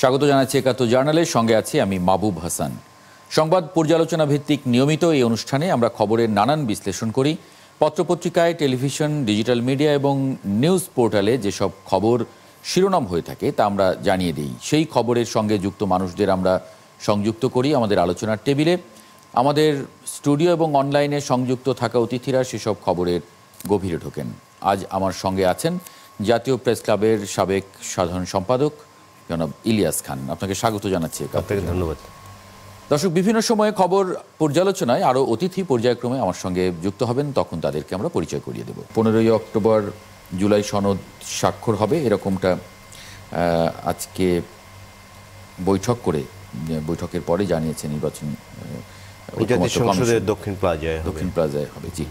স্বাগত জানাচ্ছি একাত্তর জার্নালের সঙ্গে আছি আমি মাহবুব হাসান। সংবাদ পর্যালোচনা ভিত্তিক নিয়মিত এই অনুষ্ঠানে আমরা খবরের নানান বিশ্লেষণ করি। পত্রপত্রিকায়, টেলিভিশন, ডিজিটাল মিডিয়া এবং নিউজ পোর্টালে যেসব খবর শিরোনাম হয়ে থাকে তা আমরা জানিয়ে দিই। সেই খবরের সঙ্গে যুক্ত মানুষদের আমরা সংযুক্ত করি আমাদের আলোচনার টেবিলে। আমাদের স্টুডিও এবং অনলাইনে সংযুক্ত থাকা অতিথিরা সেসব খবরের গভীরে ঢোকেন। আজ আমার সঙ্গে আছেন জাতীয় প্রেস ক্লাবের সাবেক সাধারণ সম্পাদক জনাব ইলিয়াস খান। আপনাকে স্বাগত জানাচ্ছি। আপনাকে ধন্যবাদ। দর্শক, বিভিন্ন সময়ে খবর পর্যালোচনায় আরও অতিথি পর্যায়ক্রমে আমার সঙ্গে যুক্ত হবেন, তখন তাদেরকে আমরা পরিচয় করিয়ে দেব। 15ই অক্টোবর জুলাই সনদ স্বাক্ষর হবে এরকমটা আজকে বৈঠক করে বৈঠকের পরে জানিয়েছে নির্বাচন দক্ষিণ প্লাজায় হবে। জি,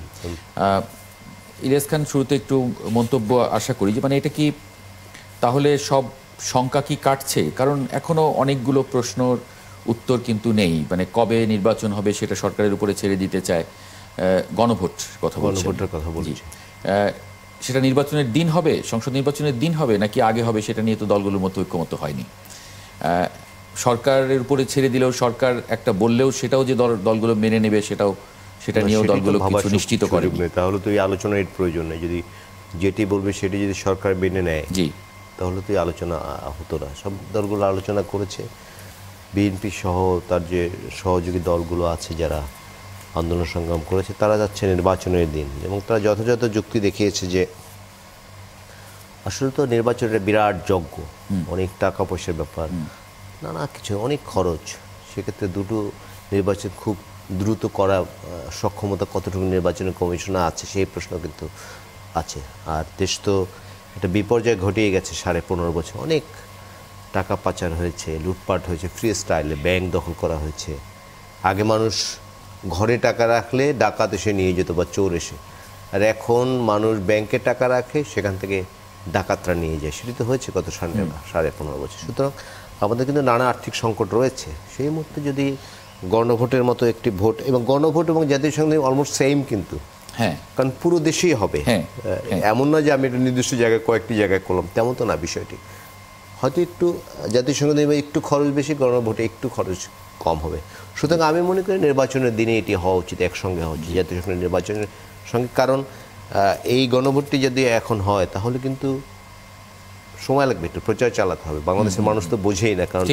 ইলিয়াস খান, শুরুতে একটু মন্তব্য আশা করি যে এটা কি তাহলে সব শঙ্কা কি কাটছে? কারণ এখনো অনেকগুলো প্রশ্নর উত্তর কিন্তু নেই। কবে নির্বাচন হবে সেটা সরকারের উপরে ছেড়ে দিতে চায়। গণভোটের কথা বলছি, সেটা নির্বাচনের দিন হবে, সংসদ নির্বাচনের দিন হবে নাকি আগে হবে সেটা নিয়ে তো দলগুলোর মধ্যে ঐক্যমত হয়নি। সরকারের উপরে ছেড়ে দিলেও, সরকার একটা বললেও সেটাও যে দলগুলো মেনে নেবে সেটা নিয়েও দলগুলো কিছু নিশ্চিত করে। তাহলে তো এই আলোচনার প্রয়োজন নেই। যদি যেটি বলবে সেটি যদি সরকার মেনে নেয়, জি, তাহলে তো আলোচনা হতো না। সব দলগুলো আলোচনা করেছে, বিএনপি সহ তার যে সহযোগী দলগুলো আছে যারা আন্দোলন সংগ্রাম করেছে, তারা যাচ্ছে নির্বাচনের দিন এবং তারা যথাযথ যুক্তি দেখিয়েছে যে আসলে তো নির্বাচনের বিরাট যজ্ঞ, অনেক টাকা পয়সার ব্যাপার, নানা কিছু, অনেক খরচ। সেক্ষেত্রে দুটো নির্বাচন খুব দ্রুত করা সক্ষমতা কতটুকু নির্বাচনের কমিশনে আছে সেই প্রশ্ন কিন্তু আছে। আর দেশ তো একটা বিপর্যয় ঘটিয়ে গেছে 15.5 বছর। অনেক টাকা পাচার হয়েছে, লুটপাট হয়েছে, ফ্রি স্টাইলে ব্যাংক দখল করা হয়েছে। আগে মানুষ ঘরে টাকা রাখলে ডাকাত এসে নিয়ে যেত বা চোর এসে, আর এখন মানুষ ব্যাংকে টাকা রাখে, সেখান থেকে ডাকাতরা নিয়ে যায়। সেটি তো হয়েছে গত 15.5 বছর। সুতরাং আমাদের কিন্তু নানা আর্থিক সংকট রয়েছে। সেই মুহূর্তে যদি গণভোটের মতো একটি ভোট, এবং গণভোট এবং জাতীয় সংসদ অলমোস্ট সেম কিন্তু, কারণ পুরো দেশেই হবে, এমন না যে আমি একটা নির্দিষ্ট জায়গায় কয়েকটি জায়গায় করলাম, তেমন তো না বিষয়টি। হয়তো একটু জাতীয় সংসদে একটু খরচ বেশি, গণভোটে একটু খরচ কম হবে। সুতরাং আমি মনে করি নির্বাচনের দিনে এটি হওয়া উচিত, একসঙ্গে হওয়া উচিত জাতীয় সংসদের নির্বাচনের সঙ্গে। কারণ এই গণভোটটি যদি এখন হয় তাহলে কিন্তু সময় লাগবে, একটু প্রচার চালাতে হবে। বাংলাদেশের মানুষ তো বোঝেই না, কারণ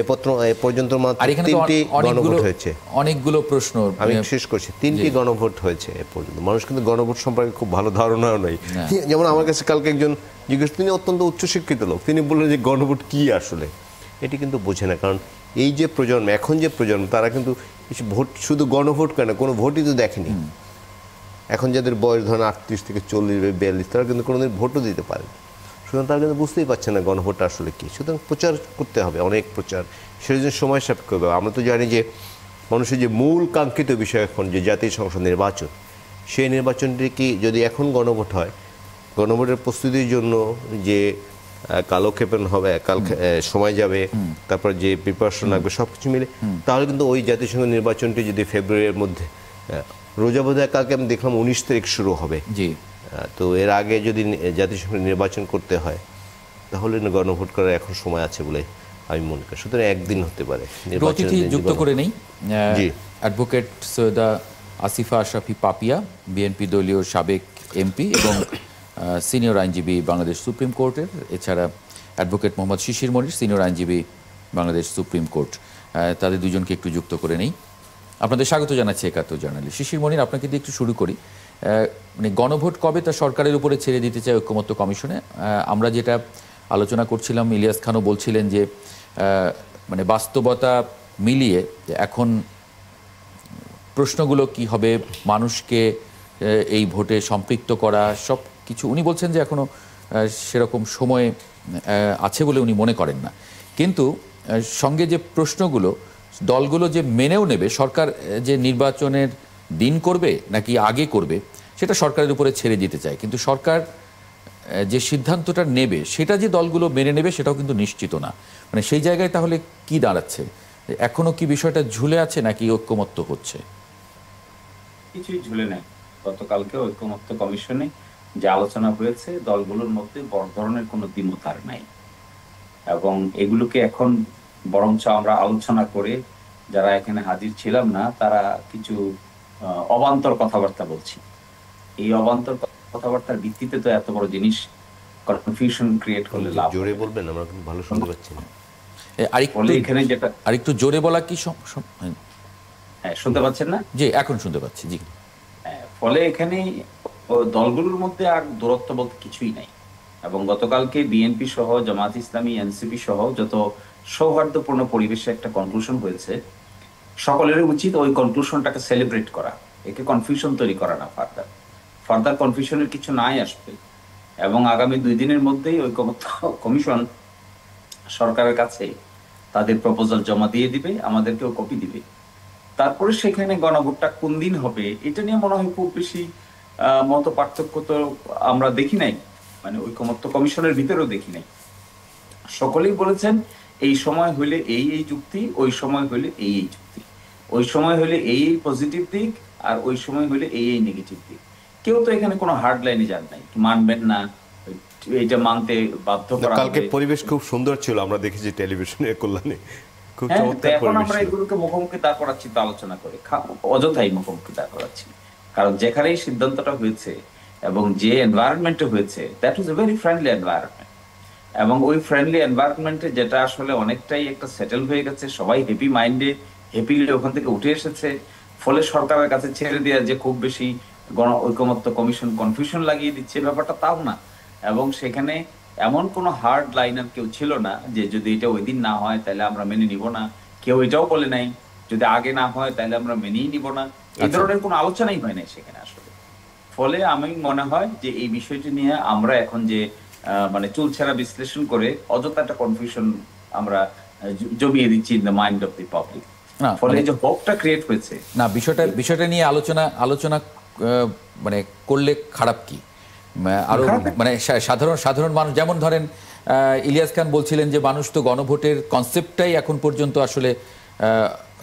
এ পর্যন্ত মাত্র 3টি গণভোট হয়েছে। অনেকগুলো প্রশ্ন আমি শেষ করছি। 3টি গণভোট হয়েছে এ পর্যন্ত। মানুষ কিন্তু গণভোট সম্পর্কে খুব ভালো ধারণাও নেই। যেমন আমার কাছে কালকে একজন জিজ্ঞেস, তিনি অত্যন্ত উচ্চশিক্ষিত লোক, তিনি বললেন যে গণভোট কি আসলে, এটি কিন্তু বোঝে না। কারণ এই যে প্রজন্ম, এখন যে প্রজন্ম, তারা কিন্তু ভোট, শুধু গণভোট কেন, কোনো ভোটই তো দেখেনি। এখন যাদের বয়স ধরেন 38 থেকে 40 বা 42, তারা কিন্তু কোনোদিন ভোটও দিতে পারে। সুতরাং তারা কিন্তু বুঝতেই পারছে না গণভোটটা আসলে কী। সুতরাং প্রচার করতে হবে, অনেক প্রচার, সেই জন্য সময় সাপেক্ষ হবে। আমরা তো জানি যে মানুষের যে মূল কাঙ্ক্ষিত বিষয় এখন যে জাতীয় সংসদ নির্বাচন, সেই নির্বাচনটি কি যদি এখন গণভোট হয়, গণভোটের প্রস্তুতির জন্য যে কালক্ষেপণ হবে, সময় যাবে, তারপর যে প্রিপারেশন লাগবে, সব কিছু মিলে, তাহলে কিন্তু ওই জাতীয় সংসদ নির্বাচনটি যদি ফেব্রুয়ারির মধ্যে, রোজা বোধহয় কালকে আমি দেখলাম 19 তারিখ শুরু হবে, জি, তো এর আগে যদি জাতীয় সংসদ নির্বাচন করতে হয় তাহলে গণভোট করার এখন সময় আছে বলে আমি মনে করি। সুতরাং একদিন হতে পারে। অতিথি যুক্ত করে নেই, অ্যাডভোকেট সৈয়দা আসিফা আশরাফি পাপিয়া, বিএনপি দলীয় সাবেক এমপি এবং সিনিয়র আইনজীবী বাংলাদেশ সুপ্রিম কোর্টের, এছাড়া অ্যাডভোকেট মোহাম্মদ শিশির মনির, সিনিয়র আইনজীবী বাংলাদেশ সুপ্রিম কোর্ট। তাদের দুজনকে একটু যুক্ত করে নেই। আপনাদের স্বাগত জানাচ্ছি একাত্তর জার্নালে। শিশির মনির, আপনাকে দিয়ে একটু শুরু করি। গণভোট কবে তা সরকারের উপরে ছেড়ে দিতে চায় ঐক্যমত্য কমিশনে। আমরা যেটা আলোচনা করছিলাম, ইলিয়াস খানও বলছিলেন যে বাস্তবতা মিলিয়ে এখন প্রশ্নগুলো কি হবে, মানুষকে এই ভোটে সম্পৃক্ত করা, সব কিছু উনি বলছেন যে এখনো সেরকম সময় আছে বলে উনি মনে করেন না। কিন্তু সঙ্গে যে প্রশ্নগুলো দলগুলো যে মেনেও নেবে, সরকার যে নির্বাচনের দিন করবে নাকি আগে করবে সেটা সরকারের উপরে ছেড়ে দিতে চায়। কিন্তু সরকার যে সিদ্ধান্তটা নেবে সেটা যে দলগুলো মেনে নেবে সেটাও কিন্তু নিশ্চিত না। সেই জায়গায় তাহলে কি দাঁড়াচ্ছে? এখনো কি বিষয়টা ঝুলে আছে নাকি ঐক্যমত্য হচ্ছে? কিছুই ঝুলে নেই। গতকালকে ঐক্যমত্য কমিশনে যে আলোচনা হয়েছে, দলগুলোর মধ্যে বড় ধরনের কোনো দ্বিমত আর নাই। এবং এগুলোকে এখন বরঞ্চ আমরা আলোচনা করে যারা এখানে হাজির ছিলাম না তারা কিছু অবান্তর কথাবার্তা বলছি। এই অবান্তর কথাবার্তার ভিত্তিতে তো এত বড় জিনিস কনফিউশন ক্রিয়েট করলে লাভ জোরে হবে না। বলবেন, আমরা কিন্তু ভালো শুনতে পাচ্ছি না। ফলে এখানে যেটা আরেকটু জোরে বলা কি হ্যাঁ, শুনতে পাচ্ছেন না? জি, এখন শুনতে পাচ্ছি। জি। ফলে এখানে দলগুলোর মধ্যে আর দূরত্ব বলতে কিছুই নাই। এবং গতকালকে বিএনপি সহ জামাত ইসলামী, এনসিপি সহ যত সৌহার্দ্যপূর্ণ পরিবেশে একটা কনক্লুশন হয়েছে, সকলের উচিত ওই কনক্লুশনটাকে সেলিব্রেট করা, একে কনফিউশন তৈরি করা না। ফার্দার কনফিউশনের কিছু নাই আসবে। এবং আগামী 2 দিনের মধ্যেই ঐকমত্য কমিশন সরকারের কাছে তাদের প্রপোজাল জমা দিয়ে দিবে, আমাদেরকেও কপি দিবে। তারপরে সেখানে গণভোটটা কোন দিন হবে এটা নিয়ে মনে হয় খুব বেশি মত পার্থক্য তো আমরা দেখি নাই, মানে ঐকমত্য কমিশনের ভিতরেও দেখি নাই। সকলেই বলেছেন এই সময় হইলে এই এই যুক্তি, ওই সময় হইলে এই এই যুক্তি, ওই সময় হইলে এই এই পজিটিভ দিক, আর ওই সময় হইলে এই এই নেগেটিভ দিক। কেউ তো এখানে কোনো হার্ড লাইনে যান নাই, মানবেন না এটা মানতে বাধ্য করা হবে। কালকে পরিবেশ খুব সুন্দর ছিল, আমরা দেখেছি টেলিভিশনে কল্যাণে, খুব হ্যাঁ, চমৎকার এখন পরিবেশ আমরা ছিল। এগুলোকে মুখোমুখি দাঁড় করাচ্ছি তো আলোচনা করে, অযথাই মুখোমুখি দাঁড় করাচ্ছি। কারণ যেখানেই সিদ্ধান্তটা হয়েছে এবং যে এনভায়রনমেন্টে হয়েছে, that is a very friendly environment. এবং ওই ফ্রেন্ডলি এনভায়রনমেন্টে যেটা আসলে অনেকটাই একটা সেটেল হয়ে গেছে, সবাই হ্যাপি মাইন্ডে হ্যাপিলি ওখান থেকে উঠে এসেছে। ফলে সরকারের কাছে ছেড়ে দেওয়া যে খুব বেশি গণ ঐকমত্য কমিশন কনফিউশন লাগিয়ে দিচ্ছে ব্যাপারটা তাও না। এবং সেখানে এমন কোনো হার্ড লাইনার কেউ ছিল না যে যদি এটা ওই দিন না হয় তাহলে আমরা মেনে নিব না। কেউ এটাও বলে নাই যদি আগে না হয় তাহলে আমরা মেনেই নিব না। এই ধরনের কোনো আলোচনাই হয় নাই সেখানে আসলে। ফলে আমি মনে হয় যে এই বিষয়টি নিয়ে আমরা এখন যে মানে চুলছেরা বিশ্লেষণ করে অযথা একটা কনফিউশন আমরা জমিয়ে দিচ্ছি in the mind of the public. ফলে যে হোপটা ক্রিয়েট হয়েছে না, বিষয়টা নিয়ে আলোচনা মানে করলে খারাপ কি? আরো মানে সাধারণ মানুষ, যেমন ধরেন ইলিয়াস খান বলছিলেন যে মানুষ তো গণভোটের কনসেপ্টটাই এখন পর্যন্ত আসলে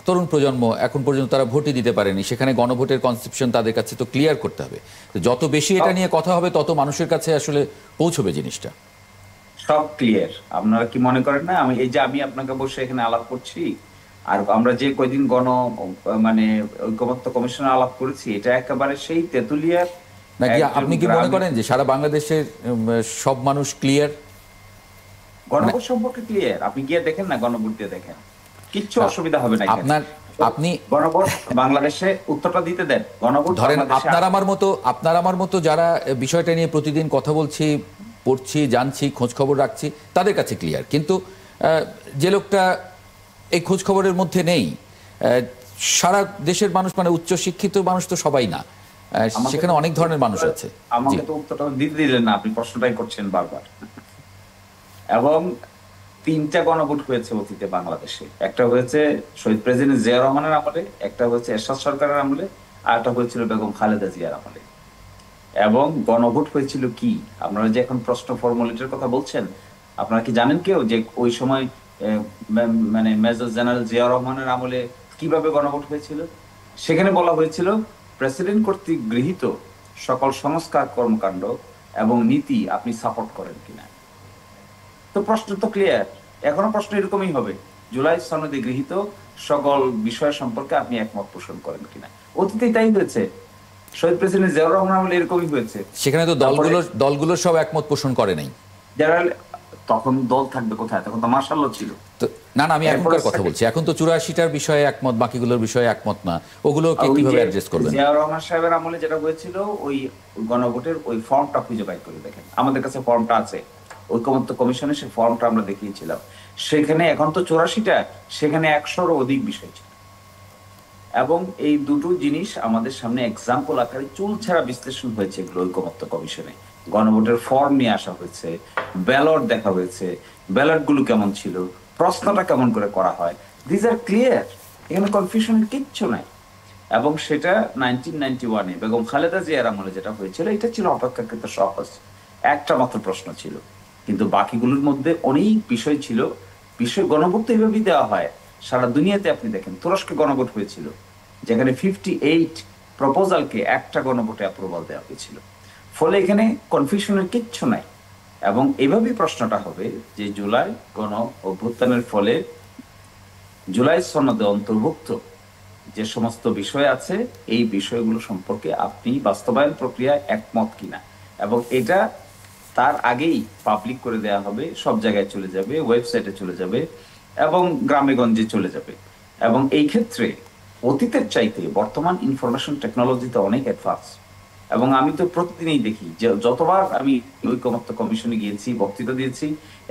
তরুণ প্রজন্ম এখন পর্যন্ত তারা ভোটই দিতে পারেনি, সেখানে গণভোটের কনসেপশন তাদের কাছে তো ক্লিয়ার করতে হবে। যত বেশি এটা নিয়ে কথা হবে তত মানুষের কাছে আসলে পৌঁছবে জিনিসটা। সব ক্লিয়ার। আপনারা কি মনে করেন না আমি এই যে আমি আপনাকে বসে এখানে আলাপ করছি, আর আমরা যে কয়দিন মানে ঐকমত্য কমিশনে আলাপ করেছি, এটা একেবারে সেই তেঁতুলিয়ার নাকি আপনি কি মনে করেন যে সারা বাংলাদেশের সব মানুষ ক্লিয়ার? গণভোট সম্পর্কে ক্লিয়ার। আপনি গিয়ে দেখেন না, গণভোট দিয়ে দেখেন, কিচ্ছু অসুবিধা হবে না। আপনি গণভোট বাংলাদেশে উত্তরটা দিতে দেন। গণভোট ধরেন আপনার আমার মতো যারা বিষয়টা নিয়ে প্রতিদিন কথা বলছি, পড়ছি, জানছি, খোঁজ খবর রাখছি, তাদের কাছে ক্লিয়ার। কিন্তু যে লোকটা এই খোঁজ খবরের মধ্যে নেই, সারা দেশের মানুষ, মানে উচ্চ শিক্ষিত মানুষ তো সবাই না, সেখানে অনেক ধরনের মানুষ আছে। আমাকে তো উত্তরটা দিতে দিলেন না, আপনি প্রশ্নটাই করছেন বারবার। এবং 3টা গণভোট হয়েছে অতীতে বাংলাদেশে। একটা হয়েছে শহীদ প্রেসিডেন্ট জিয়া রহমানের আমলে, একটা হয়েছে এরশাদ সরকারের আমলে, আর একটা হয়েছিল বেগম খালেদা জিয়ার আমলে। এবং গণভোট হয়েছিল কি, আপনারা যে এখন প্রশ্ন ফর্মুলেটের কথা বলছেন, আপনারা কি জানেন কেউ যে ওই সময় মানে মেজর জেনারেল জিয়া রহমানের আমলে কিভাবে গণভোট হয়েছিল? সেখানে বলা হয়েছিল প্রেসিডেন্ট কর্তৃক গৃহীত সকল সংস্কার কর্মকাণ্ড এবং নীতি আপনি সাপোর্ট করেন কিনা। তো প্রশ্ন তো ক্লিয়ার। এখনো প্রশ্ন এরকমই হবে, জুলাই সনদে গৃহীত সকল বিষয় সম্পর্কে আপনি একমত পোষণ করেন কিনা। অতীতে তাই হয়েছে, শহীদ প্রেসিডেন্ট জিয়াউর রহমান আমলে এরকমই হয়েছে। সেখানে তো দলগুলো সব একমত পোষণ করে নাই। যারা তখন দল থাকবে কোথায়, তখন তো মার্শাল্লাহ ছিল। না, আমি এখনকার কথা বলছি। এখন তো 84টার বিষয়ে একমত, বাকিগুলোর বিষয়ে একমত না। ওগুলোকে কিভাবে অ্যাড্রেস করবেন? জিয়াউর রহমান সাহেবের আমলে যেটা হয়েছিল, ওই গণভোটের ওই ফর্মটা খুঁজে বাইর করে দেখেন, আমাদের কাছে ফর্মটা আছে, ঐকমত্য কমিশনে সেই ফর্মটা আমরা দেখিয়েছিলাম। সেখানে এখন তো 84টা, সেখানে 100-রও অধিক বিষয় ছিল। এবং এই দুটো জিনিস আমাদের সামনে এক্সাম্পল আকারে চুলছেরা বিশ্লেষণ হয়েছে এগুলো ঐকমত্য কমিশনে। গণভোটের ফর্ম নিয়ে আসা হয়েছে, ব্যালট দেখা হয়েছে, ব্যালট গুলো কেমন ছিল, প্রশ্নটা কেমন করে করা হয়, দিস আর ক্লিয়ার। এখানে কনফিউশনের কিচ্ছু নাই। এবং সেটা 1991-এ বেগম খালেদা জিয়ার আমলে যেটা হয়েছিল, এটা ছিল অপেক্ষাকৃত সহজ, একটা মাত্র প্রশ্ন ছিল। কিন্তু বাকিগুলোর মধ্যে অনেক বিষয় ছিল। গণভোট তো এইভাবেই দেওয়া হয় সারা দুনিয়াতে। আপনি দেখেন তুরস্কে গণভোট হয়েছিল, যেখানে 58 প্রপোজালকে একটা গণভোটে অ্যাপ্রুভাল দেওয়া হয়েছিল। ফলে এখানে কনফিউশনের কিচ্ছু নাই। এবং এভাবেই প্রশ্নটা হবে যে জুলাই গণ অভ্যুত্থানের ফলে জুলাই সনদে অন্তর্ভুক্ত যে সমস্ত বিষয় আছে এই বিষয়গুলো সম্পর্কে আপনি বাস্তবায়ন প্রক্রিয়ায় একমত কিনা, এবং এটা তার আগেই পাবলিক করে দেয়া হবে, সব জায়গায় চলে যাবে, ওয়েবসাইটে চলে যাবে এবং গ্রামে গঞ্জে চলে যাবে। এবং এই ক্ষেত্রে অতীতের চাইতে বর্তমান ইনফরমেশন টেকনোলজিতে অনেক অ্যাডভান্স, এবং আমি তো প্রতিদিনই দেখি যে যতবার আমি ঐকমত্য কমিশনে গিয়েছি, বক্তৃতা দিয়েছি,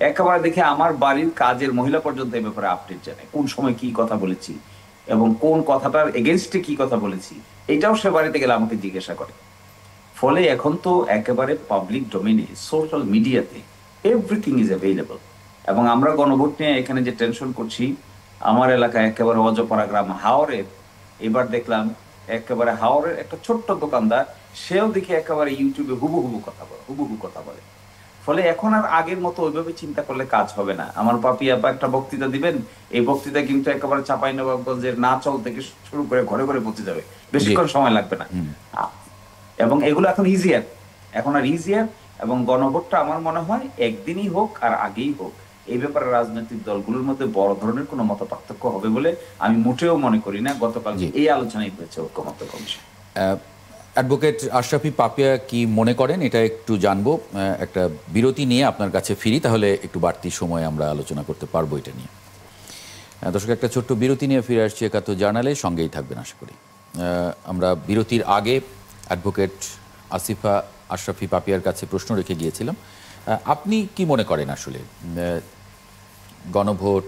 একেবারে দেখে আমার বাড়ির কাজের মহিলা পর্যন্ত এই ব্যাপারে আপডেট জানে, কোন সময় কি কথা বলেছি এবং কোন কথাটার এগেনস্টে কি কথা বলেছি, এটাও সে বাড়িতে গেলে আমাকে জিজ্ঞাসা করে। ফলে এখন তো একেবারে পাবলিক ডোমেইনে, সোশ্যাল মিডিয়াতে এভরিথিং ইজ অ্যাভেলেবল। এবং আমরা গণভোট নিয়ে এখানে যে টেনশন করছি, আমার এলাকায় একেবারে অজপাড়া গ্রাম হাওরের, এবার দেখলাম একেবারে হাওরের একটা ছোট্ট দোকানদার, সেও দেখি একেবারে ইউটিউবে হুবহু কথা বলে। ফলে এখন আর আগের মতো ওইভাবে চিন্তা করলে কাজ হবে না। আমার পাপি আপা একটা বক্তৃতা দিবেন, এই বক্তৃতা কিন্তু একেবারে চাঁপাইনবাবগঞ্জের নাচল থেকে শুরু করে ঘরে ঘরে পৌঁছে যাবে, বেশিক্ষণ সময় লাগবে না। এবং এগুলো এখন আর ইজিয়ার। এবং গণভোটটা আমার মনে হয় একদিনই হোক আর আগেই হোক, এই ব্যাপারে রাজনৈতিক দলগুলোর মধ্যে বড় ধরনের কোনো মত পার্থক্য হবে বলে আমি মোটেও মনে করি না। গতকাল এই আলোচনাই হয়েছে ঐকমত্য কমিশন। অ্যাডভোকেট আশরাফি পাপিয়া কি মনে করেন এটা একটু জানবো। একটা বিরতি নিয়ে আপনার কাছে ফিরি, তাহলে একটু বাড়তি সময় আমরা আলোচনা করতে পারবো এটা নিয়ে। দর্শক, একটা ছোট্ট বিরতি নিয়ে ফিরে আসছি একাত্তর জার্নালে, সঙ্গেই থাকবেন আশা করি। আমরা বিরতির আগে অ্যাডভোকেট আসিফা আশরাফি পাপিয়ার কাছে প্রশ্ন রেখে গিয়েছিলাম, আপনি কি মনে করেন আসলে গণভোট,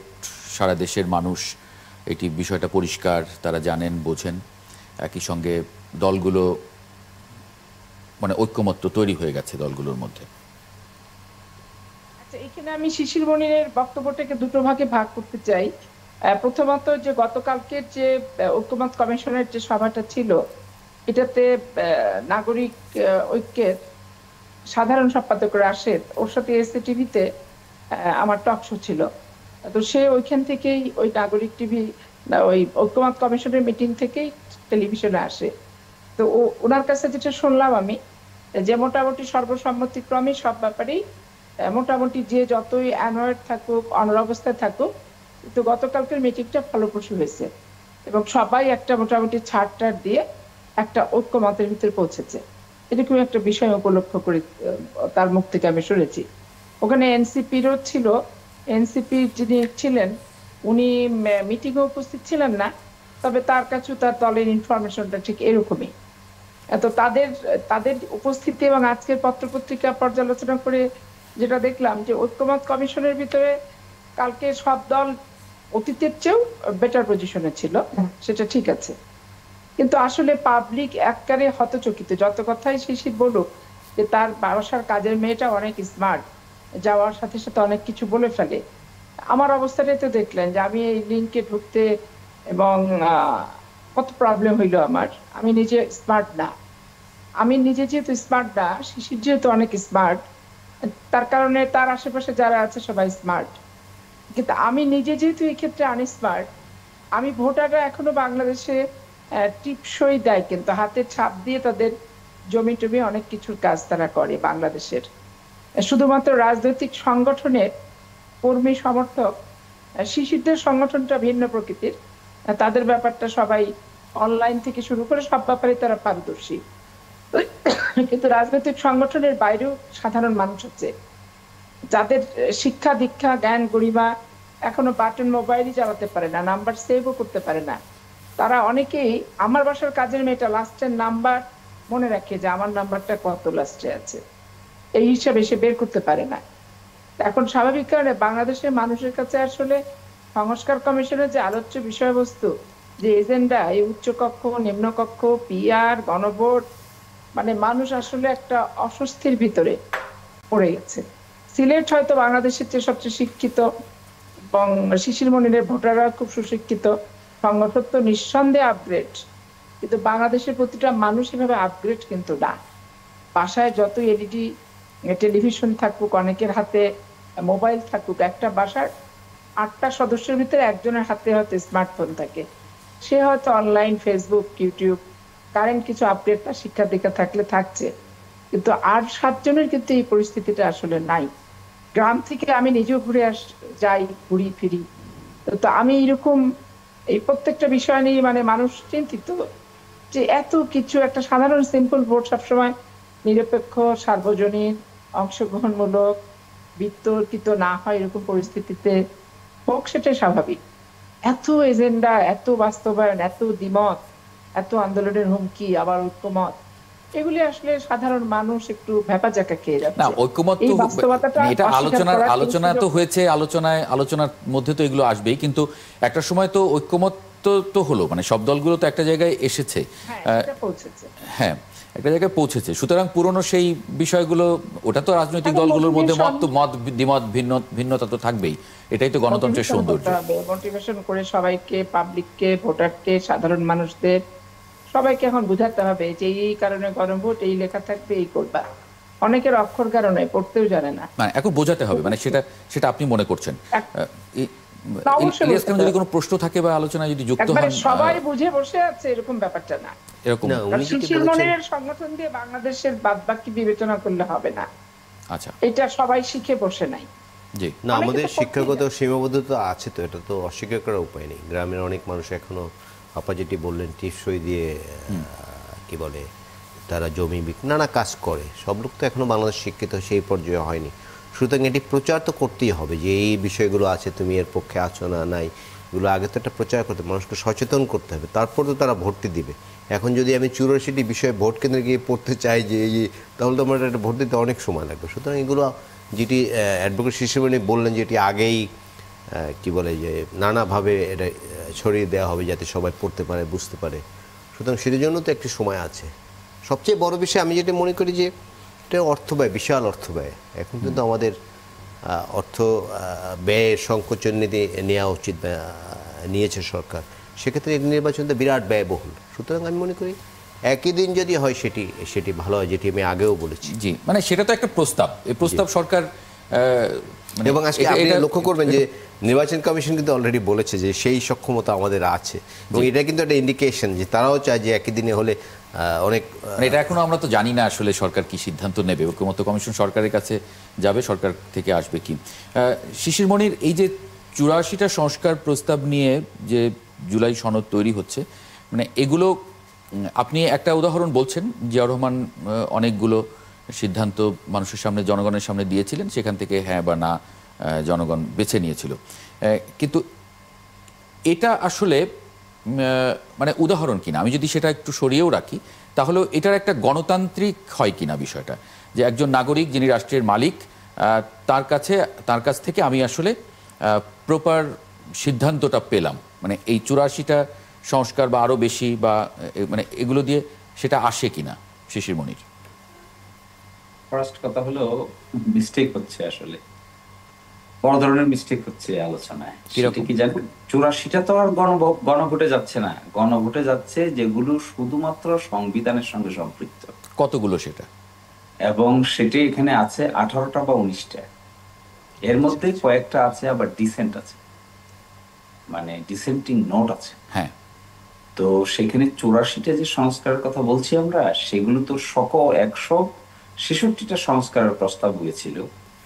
সারা দেশের মানুষ এটি বিষয়টা পরিষ্কার, তারা জানেন, বোঝেন, একই সঙ্গে দলগুলো মানে ঐক্যমত্য তৈরি হয়ে গেছে দলগুলোর মধ্যে? আচ্ছা, এখানে আমি শিশির মনিরের বক্তব্যটাকে দুটো ভাগে ভাগ করতে চাই। প্রথমত, যে গতকালকের যে ঐক্যমত কমিশনের যে সভাটা ছিল, এটাতে নাগরিক ঐক্যের সাধারণ সম্পাদক রাশেদ, ওর সাথে এসএ টিভিতে আমার টক শো ছিল। তো সে ওইখান থেকেই, ওই নাগরিক টিভি, ওই ঐক্যমত কমিশনের মিটিং থেকেই টেলিভিশনে আসে। তো ওনার কাছে যেটা শুনলাম আমি, যে মোটামুটি সর্বসম্মতিক্রমে সব ব্যাপারেই মোটামুটি যে যতই অ্যানয়েড থাকুক, অনরাবস্থায় থাকুক, কিন্তু গতকালকের মিটিংটা ফলপ্রসূ হয়েছে এবং সবাই একটা মোটামুটি ছাড় দিয়ে একটা ঐক্যমতের ভিতরে পৌঁছেছে। এরকম একটা বিষয় উপলক্ষ করে তার মুখ থেকে আমি শুনেছি। ওখানে এনসিপিরও ছিল, এনসিপি যিনি ছিলেন উনি মিটিংয়ে উপস্থিত ছিলেন না, তবে তার কাছে তার দলের ইনফরমেশনটা ঠিক এরকমই। তো তাদের উপস্থিতি এবং আজকের পত্রপত্রিকা পর্যালোচনা করে যেটা দেখলাম, যে ঐক্যমত কমিশনের ভিতরে কালকে সব দল অতীতের চেয়েও বেটার পজিশনে ছিল, সেটা ঠিক আছে। কিন্তু আসলে পাবলিক একবারে হতচকিত। যত কথাই শিশির বলুক যে তার বাসার কাজের মেয়েটা অনেক স্মার্ট, যাওয়ার সাথে সাথে অনেক কিছু বলে ফেলে। আমার অবস্থাটাই তো দেখলেন যে আমি এই লিঙ্কে ঢুকতে এবং কত প্রবলেম হইলো আমার। আমি নিজে স্মার্ট না, আমি নিজে যেহেতু স্মার্ট না, শিশির যেহেতু অনেক স্মার্ট, তার কারণে তার আশেপাশে যারা আছে সবাই স্মার্ট, কিন্তু আমি নিজে যেহেতু এই ক্ষেত্রে আনস্মার্ট। আমি ভোটাররা এখনো বাংলাদেশে টিপসই দেয়, কিন্তু হাতের ছাপ দিয়ে তাদের জমি টমি অনেক কিছুর কাজ তারা করে বাংলাদেশের। শুধুমাত্র রাজনৈতিক সংগঠনের কর্মী সমর্থক, শিশিরদের সংগঠনটা ভিন্ন প্রকৃতির, তাদের ব্যাপারটা সবাই অনলাইন থেকে শুরু করে সব ব্যাপারে তারা পারদর্শী। কিন্তু রাজনৈতিক সংগঠনের বাইরেও সাধারণ মানুষ হচ্ছে, যাদের শিক্ষা দীক্ষা জ্ঞান গরিমা এখনো বাটন মোবাইলই চালাতে পারে না, নাম্বার সেভও করতে পারে না। তারা অনেকেই আমার বাসার কাজের মেয়েটা লাস্টের নাম্বার মনে রাখে যে আমার নাম্বারটা কত লাস্টে আছে, এই হিসাবে সে বের করতে পারে না। এখন স্বাভাবিক কারণে বাংলাদেশের মানুষের কাছে আসলে সংস্কার কমিশনের যে আলোচ্য বিষয়বস্তু, যে এজেন্ডা, এই উচ্চকক্ষ নিম্নকক্ষ পিআর গণভোট, মানে মানুষ আসলে একটা অস্বস্তির ভিতরে পড়ে গেছে। সিলেট হয়তো বাংলাদেশের চেয়ে সবচেয়ে শিক্ষিত এবং শিশির মনিরের ভোটাররা খুব সুশিক্ষিত, সংগঠন তো নিঃসন্দেহে আপগ্রেড, কিন্তু বাংলাদেশের প্রতিটা মানুষ এভাবে আপগ্রেড কিন্তু না। বাসায় যত এলইডি টেলিভিশন থাকুক, অনেকের হাতে মোবাইল থাকুক, একটা বাসার 8টা সদস্যের ভিতরে একজনের হাতে হয়তো স্মার্টফোন থাকে, সে হয়তো অনলাইন ফেসবুক ইউটিউব কারেন্ট কিছু আপডেট তার শিক্ষা দীক্ষা থাকলে থাকছে, কিন্তু আর 7 জনের কিন্তু এই পরিস্থিতিটা আসলে নাই। গ্রাম থেকে আমি নিজেও যাই, ঘুরি ফিরি। তো আমি এরকম এই প্রত্যেকটা বিষয় নিয়ে মানে মানুষ চিন্তিত যে এত কিছু, একটা সাধারণ সিম্পল ভোট সবসময় নিরপেক্ষ, সার্বজনীন, অংশগ্রহণমূলক, বিতর্কিত না হয় এরকম পরিস্থিতিতে হোক, সেটাই স্বাভাবিক। এত এজেন্ডা, এত বাস্তবায়ন, এত দ্বিমত, এত আন্দোলনের হুমকি, আবার ঐক্যমত, এগুলি আসলে সাধারণ মানুষ একটু ভ্যাপাচাকা খেয়ে না, যাচ্ছে। ঐক্যমত এই তো বাস্তবতাটা এটা অস্বীকার করার আলোচনা কোনো তো সুযোগ- হয়েছে, আলোচনার মধ্যে তো এগুলো আসবেই, কিন্তু একটা সময় তো ঐক্যমত তো হলো, মানে সব দলগুলো তো একটা জায়গায় এসেছে। হ্যাঁ, এটা পৌঁছেছে। হ্যাঁ, একটা জায়গায় পৌঁছেছে। সুতরাং পুরনো সেই বিষয়গুলো, ওটা তো রাজনৈতিক এখন দলগুলোর মধ্যে motivation- দ্বিমত ভিন্নতা তো থাকবেই। এটাই তো গণতন্ত্রের সৌন্দর্য। মোটিভেশন করে সবাইকে, পাবলিককে, ভোটারকে, সাধারণ মানুষদের সবাইকে এখন বুঝাতে হবে যে এই কারণে গণভোট, এই লেখা থাকবে, এই করবা। অনেকের অক্ষর কারণে পড়তেও জানে না। মানে এখন বোঝাতে হবে, মানে সেটা আপনি মনে করছেন। অবশ্যই ইলিয়াস খান, বোঝাতে যদি হবে। কোনো প্রশ্ন থাকে বা আলোচনায় যদি যুক্ত একবারে হন, সবাই বুঝে বসে আছে এরকম ব্যাপারটা না। এরকম। না, উনি যেটি সুশীল বলেছেন মনিরের সংগঠন দিয়ে বাংলাদেশের বাদবাকি বিবেচনা করলে হবে না। আচ্ছা, এটা সবাই শিখে বসে নাই। জি। না, অনেকে আমাদের তো শিক্ষাগত করতেই সীমাবদ্ধতা আছে, তো এটা তো অস্বীকার করার উপায় নেই। গ্রামের অনেক মানুষ এখনো, আপা যেটি বললেন, টিপসই দিয়ে কি বলে, তারা জমি নানা কাজ করে। সব লোক তো এখনো বাংলাদেশ শিক্ষিত সেই পর্যায়ে হয়নি। সুতরাং এটি প্রচার তো করতেই হবে যে এই বিষয়গুলো আছে, তুমি এর পক্ষে আছো না নাই, এগুলো আগে তো একটা প্রচার করতে, মানুষকে সচেতন করতে হবে, তারপর তো তারা ভোটটি দিবে। এখন যদি আমি 84টি বিষয়ে ভোট কেন্দ্রে গিয়ে পড়তে চাই যে তাহলে তো আমার একটা ভোট দিতে অনেক সময় লাগবে। সুতরাং এগুলো যেটি অ্যাডভোকেট শিশিরমণি বললেন, যেটি আগেই কি বলে যে নানাভাবে এটা ছড়িয়ে দেওয়া হবে যাতে সবাই পড়তে পারে, বুঝতে পারে। সুতরাং সেটার জন্য তো একটি সময় আছে। সবচেয়ে বড় বিষয় আমি যেটা মনে করি যে এটা অর্থ ব্যয়, বিশাল অর্থ ব্যয়। এখন কিন্তু আমাদের অর্থ ব্যয়ের সংকোচন নীতি নেওয়া উচিত, নিয়েছে সরকার। সেক্ষেত্রে এই নির্বাচনটা বিরাট ব্যয়বহুল। সুতরাং আমি মনে করি একই দিন যদি হয় সেটি ভালো হয়, যেটি আমি আগেও বলেছি। জি, মানে সেটা তো একটা প্রস্তাব, এই প্রস্তাব সরকার মানে এবং আজকে আপনি লক্ষ্য করবেন যে নির্বাচন কমিশন কিন্তু অলরেডি বলেছে যে সেই সক্ষমতা আমাদের আছে, এবং এটা কিন্তু একটা ইন্ডিকেশন যে তারাও চায় যে একই দিনে হলে অনেক। মানে এটা এখনো আমরা তো জানি না আসলে সরকার কি সিদ্ধান্ত নেবে। ঐক্যমত্য কমিশন সরকারের কাছে যাবে, সরকার থেকে আসবে কি। শিশির মনির, এই যে 84টা সংস্কার প্রস্তাব নিয়ে যে জুলাই সনদ তৈরি হচ্ছে, মানে এগুলো আপনি একটা উদাহরণ বলছেন, জিয়াউর রহমান অনেকগুলো সিদ্ধান্ত মানুষের সামনে, জনগণের সামনে দিয়েছিলেন, সেখান থেকে হ্যাঁ বা না জনগণ বেছে নিয়েছিল। কিন্তু এটা আসলে মানে উদাহরণ কিনা, আমি যদি সেটা একটু সরিয়েও রাখি, তাহলে এটার একটা গণতান্ত্রিক হয় কিনা বিষয়টা, যে একজন নাগরিক যিনি রাষ্ট্রের মালিক, তার কাছ থেকে আমি আসলে প্রপার সিদ্ধান্তটা পেলাম, মানে এই 84টা সংস্কার বা আরো বেশি বা মানে এগুলো দিয়ে সেটা আসে কিনা। শিশির মনির, ফার্স্ট কথা হলো মিস্টেক হচ্ছে, আসলে বড় ধরনের মিস্টেক হচ্ছে আলোচনায়। সেটা কি জানেন? 84টা তো আর গণভোটে যাচ্ছে না, গণভোটে যাচ্ছে যেগুলো শুধুমাত্র সংবিধানের সঙ্গে সম্পৃক্ত। কতগুলো সেটা? এবং সেটি এখানে আছে 18টা বা 19টা। এর মধ্যে কয়েকটা আছে আবার ডিসেন্ট আছে, মানে ডিসেন্টিং নোট আছে। হ্যাঁ, তো সেখানে 84টা যে সংস্কারের কথা বলছি আমরা, সেগুলো তো 166টা সংস্কারের প্রস্তাব হয়েছিল।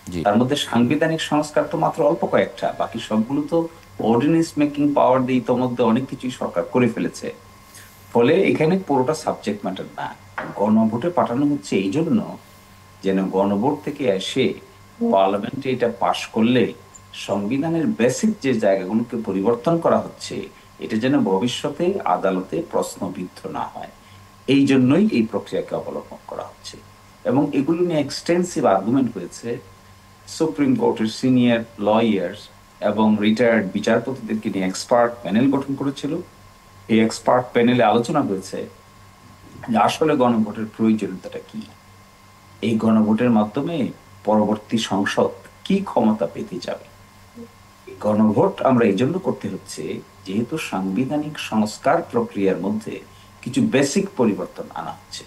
জি। তার মধ্যে সাংবিধানিক সংস্কার তো মাত্র অল্প কয়েকটা, বাকি সবগুলো তো অর্ডিন্যান্স মেকিং পাওয়ার দিয়ে ইতোমধ্যে অনেক কিছুই সরকার করে ফেলেছে। ফলে এখানে পুরোটা সাবজেক্ট ম্যাটার না, গণভোটে পাঠানো হচ্ছে এই জন্য যেন গণভোট থেকে এসে পার্লামেন্টে এটা পাশ করলে সংবিধানের বেসিক যে জায়গাগুলোকে পরিবর্তন করা হচ্ছে, এটা যেন ভবিষ্যতে আদালতে প্রশ্নবিদ্ধ না হয়, এই জন্যই এই প্রক্রিয়াকে অবলম্বন করা হচ্ছে। এবং এগুলো নিয়ে এক্সটেন্সিভ আর্গুমেন্ট হয়েছে। সুপ্রিম কোর্টের সিনিয়র লয়ার্স এবং রিটায়ার্ড বিচারপতিদেরকে নিয়ে এক্সপার্ট প্যানেল গঠন করেছিল। এই এক্সপার্ট প্যানেলে আলোচনা হয়েছে যে আসলে গণভোটের প্রয়োজনীয়তাটা কি, এই গণভোটের মাধ্যমে পরবর্তী সংসদ কি ক্ষমতা পেতে যাবে। গণভোট আমরা এই জন্য করতে হচ্ছে যেহেতু সাংবিধানিক সংস্কার প্রক্রিয়ার মধ্যে কিছু বেসিক পরিবর্তন আনা হচ্ছে।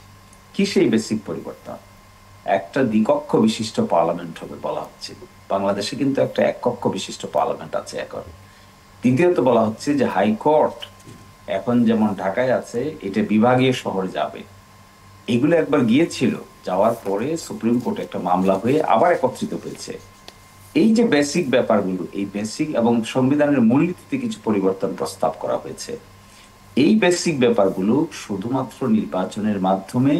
কি সেই বেসিক পরিবর্তন? একটা দ্বিকক্ষ বিশিষ্ট পার্লামেন্ট হবে বলা হচ্ছে। বাংলাদেশে কিন্তু একটা এক কক্ষ বিশিষ্ট পার্লামেন্ট আছে এখন। দ্বিতীয়ত বলা হচ্ছে যে হাইকোর্ট এখন যেমন ঢাকায় আছে, এটা বিভাগীয় শহরে যাবে। এগুলো একবার গিয়েছিল, যাওয়ার পরে সুপ্রিম কোর্টে একটা মামলা হয়ে আবার একত্রিত হয়েছে। এই যে বেসিক ব্যাপারগুলো, এই বেসিক এবং সংবিধানের মূলনীতিতে কিছু পরিবর্তন প্রস্তাব করা হয়েছে, এই বেসিক ব্যাপারগুলো শুধুমাত্র নির্বাচনের মাধ্যমে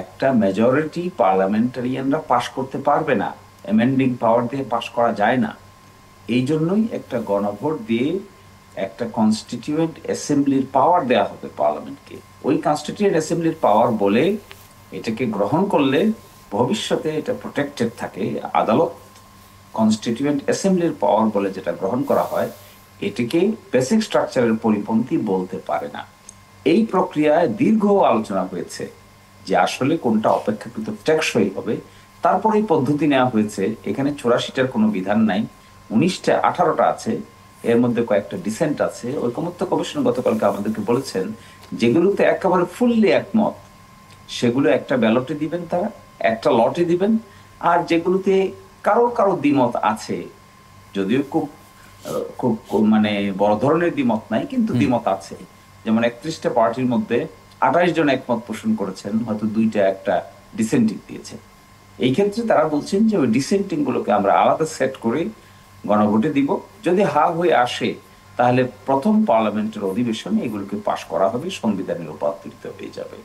একটা মেজরিটি পার্লামেন্টারিয়ানরা পাশ করতে পারবে না, অ্যামেন্ডিং পাওয়ার দিয়ে পাশ করা যায় না। এই জন্যই একটা গণভোট দিয়ে একটা কনস্টিটিউয়েন্ট অ্যাসেম্বলির পাওয়ার দেওয়া হবে পার্লামেন্টকে। ওই কনস্টিটিউয়েন্ট অ্যাসেম্বলির পাওয়ার বলে এটাকে গ্রহণ করলে ভবিষ্যতে এটা প্রোটেক্টেড থাকে। আদালত কনস্টিটিউয়েন্ট অ্যাসেম্বলির পাওয়ার বলে যেটা গ্রহণ করা হয়, এটাকে বেসিক স্ট্রাকচারের পরিপন্থী বলতে পারে না। এই প্রক্রিয়ায় দীর্ঘ আলোচনা হয়েছে যে আসলে কোনটা অপেক্ষাকৃত টেকসই হবে। তারপরে এই পদ্ধতি নেওয়া হয়েছে। এখানে 84টার কোনো বিধান নাই, 19টা 18টা আছে, এর মধ্যে কয়েকটা ডিসেন্ট আছে। ঐকমত্য কমিশন গতকালকে আমাদেরকে বলেছেন যেগুলোতে একেবারে ফুললি একমত সেগুলো একটা ব্যালটে দিবেন, তারা একটা লটে দিবেন। আর যেগুলোতে কারো কারো দ্বিমত আছে, যদিও খুব খুব মানে বড় ধরনের দ্বিমত নাই, কিন্তু দ্বিমত আছে। যেমন 31টা পার্টির মধ্যে 28 জন একমত পোষণ করেছেন, হয়তো 2টা একটা ডিসেন্টিং দিয়েছে। এই ক্ষেত্রে তারা বলছেন যে ওই ডিসেন্টিং গুলোকে আমরা আলাদা সেট করে গণভোটে দিব। যদি হা হয়ে আসে তাহলে প্রথম পার্লামেন্টের অধিবেশনে এগুলোকে পাশ করা হবে, সংবিধানের রূপান্তরিত হয়ে যাবে।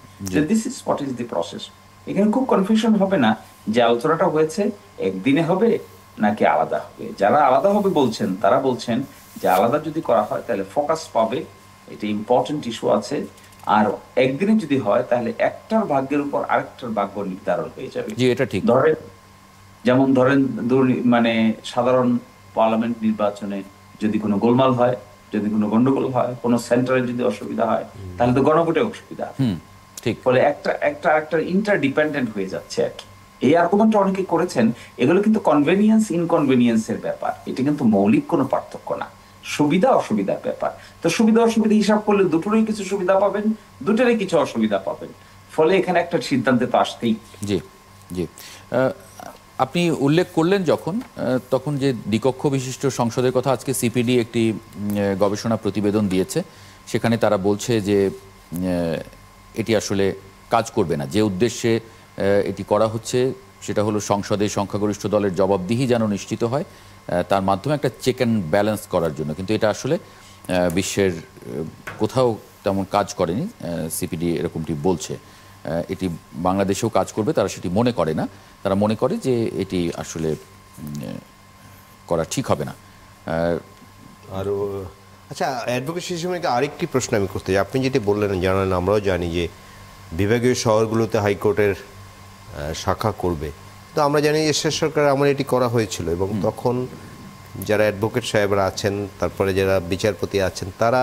This is what is the process. এখানে খুব কনফিউশন হবে না যে আলোচনাটা হয়েছে একদিনে হবে নাকি আলাদা হবে। যারা আলাদা হবে বলছেন তারা বলছেন যে আলাদা যদি করা হয় তাহলে ফোকাস পাবে, এটা ইম্পর্টেন্ট ইস্যু আছে। আর একদিনে যদি হয় তাহলে একটার ভাগ্যের উপর আরেকটার ভাগ্য নির্ধারণ হয়ে যাবে। জি, এটা ঠিক। ধরেন মানে সাধারণ পার্লামেন্ট নির্বাচনে যদি কোনো গোলমাল হয়, যদি কোনো গন্ডগোল হয়, কোনো সেন্টারে যদি অসুবিধা হয়, তাহলে তো গণভোটে অসুবিধা। ঠিক। ফলে একটা ইন্টারডিপেন্ডেন্ট হয়ে যাচ্ছে আর কি। এই আর্গুমেন্ট অনেকে করেছেন। এগুলো কিন্তু কনভেনিয়েন্স ইনকনভেনিয়েন্সের ব্যাপার, এটা কিন্তু মৌলিক কোনো পার্থক্য না, সুবিধা অসুবিধার ব্যাপার। তো সুবিধা অসুবিধা হিসাব করলে দুটোরই কিছু সুবিধা পাবেন, দুটোরই কিছু অসুবিধা পাবেন। ফলে এখানে একটা সিদ্ধান্তে তো আসতেই। জি জি, আপনি উল্লেখ করলেন যখন তখন যে দ্বিকক্ষ বিশিষ্ট সংসদের কথা, আজকে সিপিডি একটি গবেষণা প্রতিবেদন দিয়েছে। সেখানে তারা বলছে যে এটি আসলে কাজ করবে না। যে উদ্দেশ্যে এটি করা হচ্ছে সেটা হলো সংসদে সংখ্যাগরিষ্ঠ দলের জবাবদিহি যেন নিশ্চিত হয়, তার মাধ্যমে একটা চেক অ্যান্ড ব্যালেন্স করার জন্য। কিন্তু এটা আসলে বিশ্বের কোথাও তেমন কাজ করেনি, সিপিডি এরকমটি বলছে। এটি বাংলাদেশেও কাজ করবে তারা সেটি মনে করে না। তারা মনে করে যে এটি আসলে করা ঠিক হবে না। আর আচ্ছা, অ্যাডভোকেট হিসেবে আরেকটি প্রশ্ন আমি করতে চাই। আপনি যেটি বললেন, জানালেন, আমরাও জানি যে বিভাগীয় শহরগুলোতে হাইকোর্টের শাখা করবে। তো আমরা জানি যে শেষ সরকার আমলে এটি করা হয়েছিল, এবং তখন যারা অ্যাডভোকেট সাহেবরা আছেন, তারপরে যারা বিচারপতি আছেন, তারা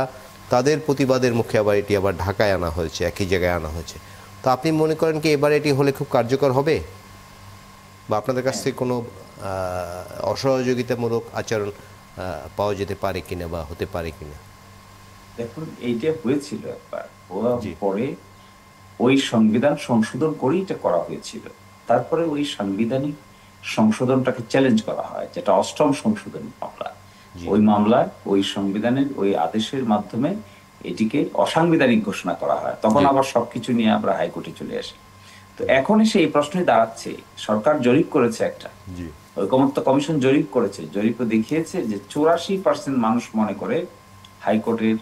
তাদের প্রতিবাদের মুখে আবার এটি আবার ঢাকায় আনা হয়েছে, একই জায়গায় আনা হয়েছে। তো আপনি মনে করেন কি এবার এটি হলে খুব কার্যকর হবে, বা আপনাদের কাছ থেকে কোনো অসহযোগিতামূলক আচরণ পাওয়া যেতে পারে কিনা বা হতে পারে কিনা? দেখুন, এইটা হয়েছিল একবার, পরে ওই সংবিধান সংশোধন করে এটা করা হয়েছিল। তারপরে ওই সাংবিধানিক সংশোধনটাকে চ্যালেঞ্জ করা হয়, যেটা 8ম সংশোধন মামলা। ওই মামলায় ওই সংবিধানের ওই আদেশের মাধ্যমে এটিকে অসাংবিধানিক ঘোষণা করা হয়। তখন আবার সবকিছু নিয়ে আমরা হাইকোর্টে চলে আসি। তো এখন এসে এই প্রশ্নই দাঁড়াচ্ছে, সরকার জরিপ করেছে, একটা ঐকমত্য কমিশন জরিপ করেছে, জরিপে দেখিয়েছে যে 84% মানুষ মনে করে হাইকোর্টের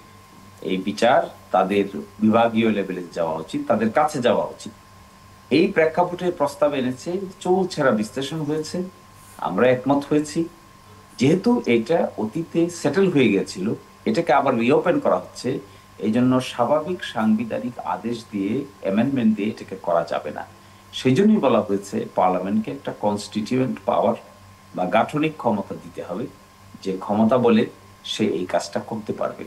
এই বিচার তাদের বিভাগীয় লেভেলে যাওয়া উচিত, তাদের কাছে যাওয়া উচিত। এই প্রেক্ষাপটে প্রস্তাব এনেছে, চৌছেরা বিশ্লেষণ হয়েছে, আমরা একমত হয়েছি। যেহেতু এটা অতীতে সেটেল হয়ে গেছিল, এটাকে আবার রিওপেন করা হচ্ছে, এই জন্য স্বাভাবিক সাংবিধানিক আদেশ দিয়ে, অ্যামেন্ডমেন্ট দিয়ে এটাকে করা যাবে না। সেই জন্যই বলা হয়েছে পার্লামেন্টকে একটা কনস্টিটিউয়েন্ট পাওয়ার বা গাঠনিক ক্ষমতা দিতে হবে, যে ক্ষমতা বলে সে এই কাজটা করতে পারবে।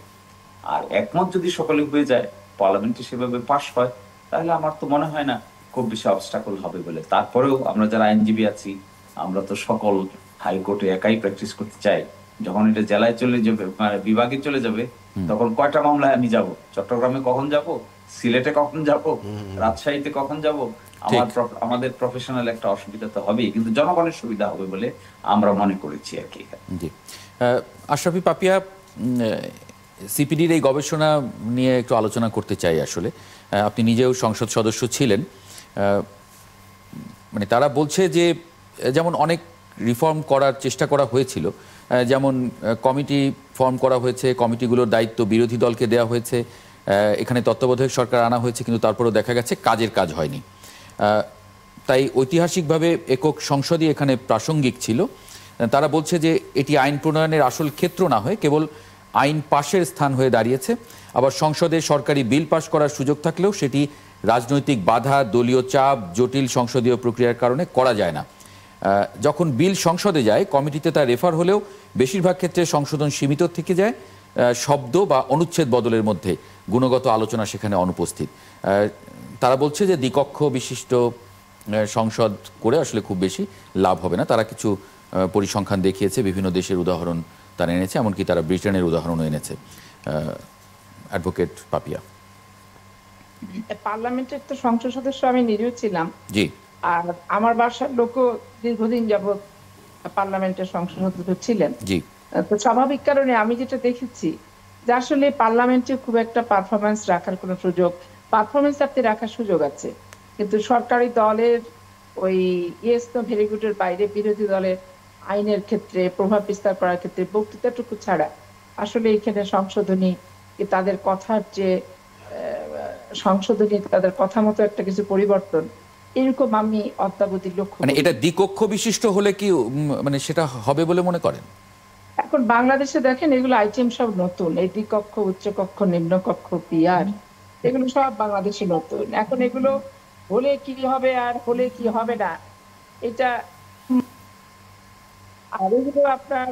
আর একমত যদি সকলে হয়ে যায়, পার্লামেন্টে সেভাবে পাশ হয়, তাহলে আমার তো মনে হয় না খুব বেশি অবস্টাকল হবে বলে। তারপরেও আমরা যারা আইনজীবী আছি, আমরা তো সকল হাইকোর্টে একাই প্র্যাকটিস করতে চাই। যখন এটা জেলায় চলে যাবে, বিভাগে চলে যাবে, তখন কয়টা মামলায় আমি যাব? চট্টগ্রামে কখন যাব, সিলেটে কখন যাব, রাজশাহীতে কখন যাব? আমাদের প্রফেশনাল একটা অসুবিধা তো হবেই, কিন্তু জনগণের সুবিধা হবে বলে আমরা মনে করেছি আর কি। জি, আশরাফি পাপিয়া, সিপিডির এই গবেষণা নিয়ে একটু আলোচনা করতে চাই আসলে। আপনি নিজেও সংসদ সদস্য ছিলেন। মানে তারা বলছে যে যেমন অনেক রিফর্ম করার চেষ্টা করা হয়েছিল, যেমন কমিটি ফর্ম করা হয়েছে, কমিটিগুলোর দায়িত্ব বিরোধী দলকে দেওয়া হয়েছে, এখানে তত্ত্বাবধায়ক সরকার আনা হয়েছে, কিন্তু তারপরেও দেখা গেছে কাজের কাজ হয়নি। তাই ঐতিহাসিকভাবে একক সংসদই এখানে প্রাসঙ্গিক ছিল। তারা বলছে যে এটি আইন প্রণয়নের আসল ক্ষেত্র না হয়ে কেবল আইন পাশের স্থান হয়ে দাঁড়িয়েছে। আবার সংসদে সরকারি বিল পাশ করার সুযোগ থাকলেও সেটি রাজনৈতিক বাধা, দলীয় চাপ, জটিল সংসদীয় প্রক্রিয়ার কারণে করা যায় না। যখন বিল সংসদে যায়, কমিটিতে তা রেফার হলেও বেশিরভাগ ক্ষেত্রে সংশোধন সীমিত থেকে যায়, শব্দ বা অনুচ্ছেদ বদলের মধ্যে গুণগত আলোচনা সেখানে অনুপস্থিত। তারা বলছে যে দ্বিকক্ষ বিশিষ্ট সংসদ করে আসলে খুব বেশি লাভ হবে না। তারা কিছু পরিসংখ্যান দেখিয়েছে, বিভিন্ন দেশের উদাহরণ তারা এনেছে, এমনকি তারা ব্রিটেনের উদাহরণও এনেছে। অ্যাডভোকেট পাপিয়া। পার্লামেন্টের তো সংসদ সদস্য আমি নিজেও ছিলাম, জি, আর আমার বাসার লোকও দীর্ঘদিন যাবৎ পার্লামেন্টের সংসদ সদস্য ছিলেন। জি, তো স্বাভাবিক কারণে আমি যেটা দেখেছি যে আসলে পার্লামেন্টে খুব একটা পারফরমেন্স রাখার কোনো পারফরমেন্স আপনি রাখার সুযোগ আছে, কিন্তু সরকারি দলের ওই ইয়েস নো ভেরি গুডের বাইরে বিরোধী দলের আইনের ক্ষেত্রে প্রভাব বিস্তার করার ক্ষেত্রে বক্তৃতাটুকু ছাড়া আসলে এখানে সংশোধনী, তাদের কথার যে সংশোধনী, তাদের কথা মতো একটা কিছু পরিবর্তন, এরকম আমি অদ্যাবধি লক্ষ্য মানে করি। এটা দ্বিকক্ষ বিশিষ্ট হলে কি মানে সেটা হবে বলে মনে করেন? এখন বাংলাদেশে দেখেন এগুলো আইটেম সব নতুন, এই দ্বিকক্ষ, উচ্চকক্ষ, নিম্নকক্ষ, পিআর, এগুলো সব বাংলাদেশে নতুন। এখন এগুলো হলে কি হবে আর হলে কি হবে না, এটা আর এগুলো আপনার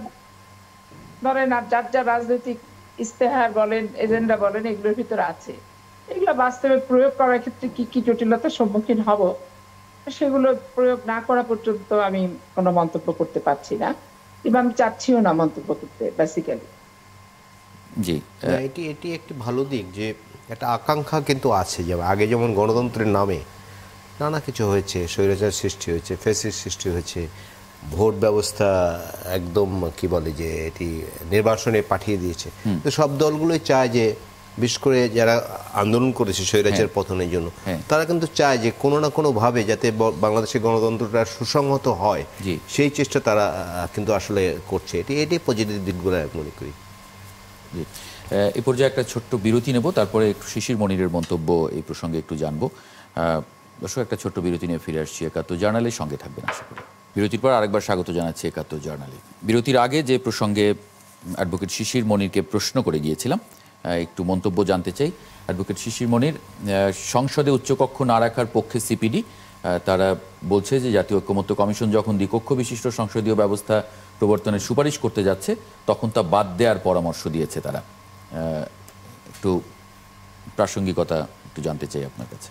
ধরেন আর যার যা রাজনৈতিক ইস্তেহার বলেন, এজেন্ডা বলেন, এগুলোর ভিতরে আছে। এগুলো বাস্তবে প্রয়োগ করার ক্ষেত্রে কি কি জটিলতার সম্মুখীন হব, সেগুলো প্রয়োগ না করা পর্যন্ত আমি কোনো মন্তব্য করতে পারছি না, এবং আমি চাচ্ছিও না মন্তব্য করতে বেসিক্যালি। জি, এটি এটি একটি ভালো দিক যে একটা আকাঙ্ক্ষা কিন্তু আছে, যে আগে যেমন গণতন্ত্রের নামে নানা কিছু হয়েছে, স্বৈরাচার সৃষ্টি হয়েছে, ফ্যাসিস্ট সৃষ্টি হয়েছে, ভোট ব্যবস্থা একদম কি বলে যে এটি নির্বাসনে পাঠিয়ে দিয়েছে। তো সব দলগুলোই চায় যে, বিশেষ করে যারা আন্দোলন করেছে স্বৈরাচার পতনের জন্য, তারা কিন্তু চায় যে কোনো না কোনো ভাবে যাতে বাংলাদেশের গণতন্ত্রটা সুসংহত হয়, সেই চেষ্টা তারা কিন্তু আসলে করছে। এটি পজিটিভ দিকগুলো মনে করি। জি, এই পর্যায়ে একটা ছোট্ট বিরতি নেব, তারপরে একটু শিশির মনিরের মন্তব্য এই প্রসঙ্গে একটু জানবো। দর্শক, একটা ছোট্ট বিরতি নিয়ে ফিরে আসছি। একাত্তর জার্নালের সঙ্গে থাকবেন আশা করি। বিরতির পর আরেকবার স্বাগত জানাচ্ছি একাত্তর জার্নালে। বিরতির আগে যে প্রসঙ্গে অ্যাডভোকেট শিশির মনিরকে প্রশ্ন করে গিয়েছিলাম, একটু মন্তব্য জানতে চাই। অ্যাডভোকেট শিশির মনির, সংসদে উচ্চকক্ষ না রাখার পক্ষে সিপিডি, তারা বলছে যে জাতীয় ঐক্যমত্য কমিশন যখন দ্বিকক্ষ বিশিষ্ট সংসদীয় ব্যবস্থা প্রবর্তনের সুপারিশ করতে যাচ্ছে, তখন তা বাদ দেওয়ার পরামর্শ দিয়েছে তারা। একটু প্রাসঙ্গিকতা একটু জানতে চাই আপনার কাছে।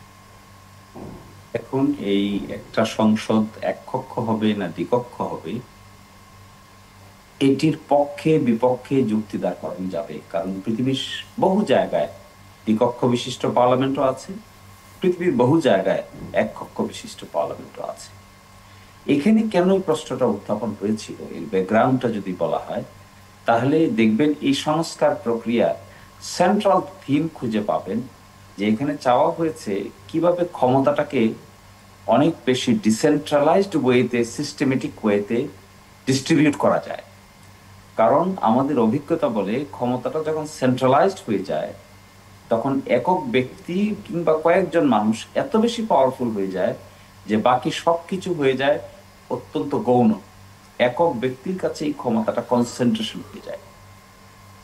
এখন এই একটা সংসদ এক কক্ষ হবে না দ্বিকক্ষ হবে, এটির পক্ষে বিপক্ষে যুক্তি দাঁড় করানো যাবে, কারণ পৃথিবীর বহু জায়গায় দ্বিকক্ষ বিশিষ্ট পার্লামেন্টও আছে, পৃথিবীর বহু জায়গায় এক কক্ষ বিশিষ্ট পার্লামেন্টও আছে। এখানে কেন এই প্রশ্নটা উত্থাপন হয়েছিল, এর ব্যাকগ্রাউন্ডটা যদি বলা হয়, তাহলে দেখবেন এই সংস্কার প্রক্রিয়া সেন্ট্রাল থিম খুঁজে পাবেন, যে এখানে চাওয়া হয়েছে কিভাবে ক্ষমতাটাকে অনেক বেশি ডিসেন্ট্রালাইজড ওয়েতে, সিস্টেমেটিক ওয়েতে ডিস্ট্রিবিউট করা যায়। কারণ আমাদের অভিজ্ঞতা বলে, ক্ষমতাটা যখন সেন্ট্রালাইজড হয়ে যায়, তখন একক ব্যক্তি কিংবা কয়েকজন মানুষ এত বেশি পাওয়ারফুল হয়ে যায় যে বাকি সবকিছু হয়ে যায় অত্যন্ত গৌণ। একক ব্যক্তির কাছে এই ক্ষমতাটা কনসেন্ট্রেশন হয়ে যায়।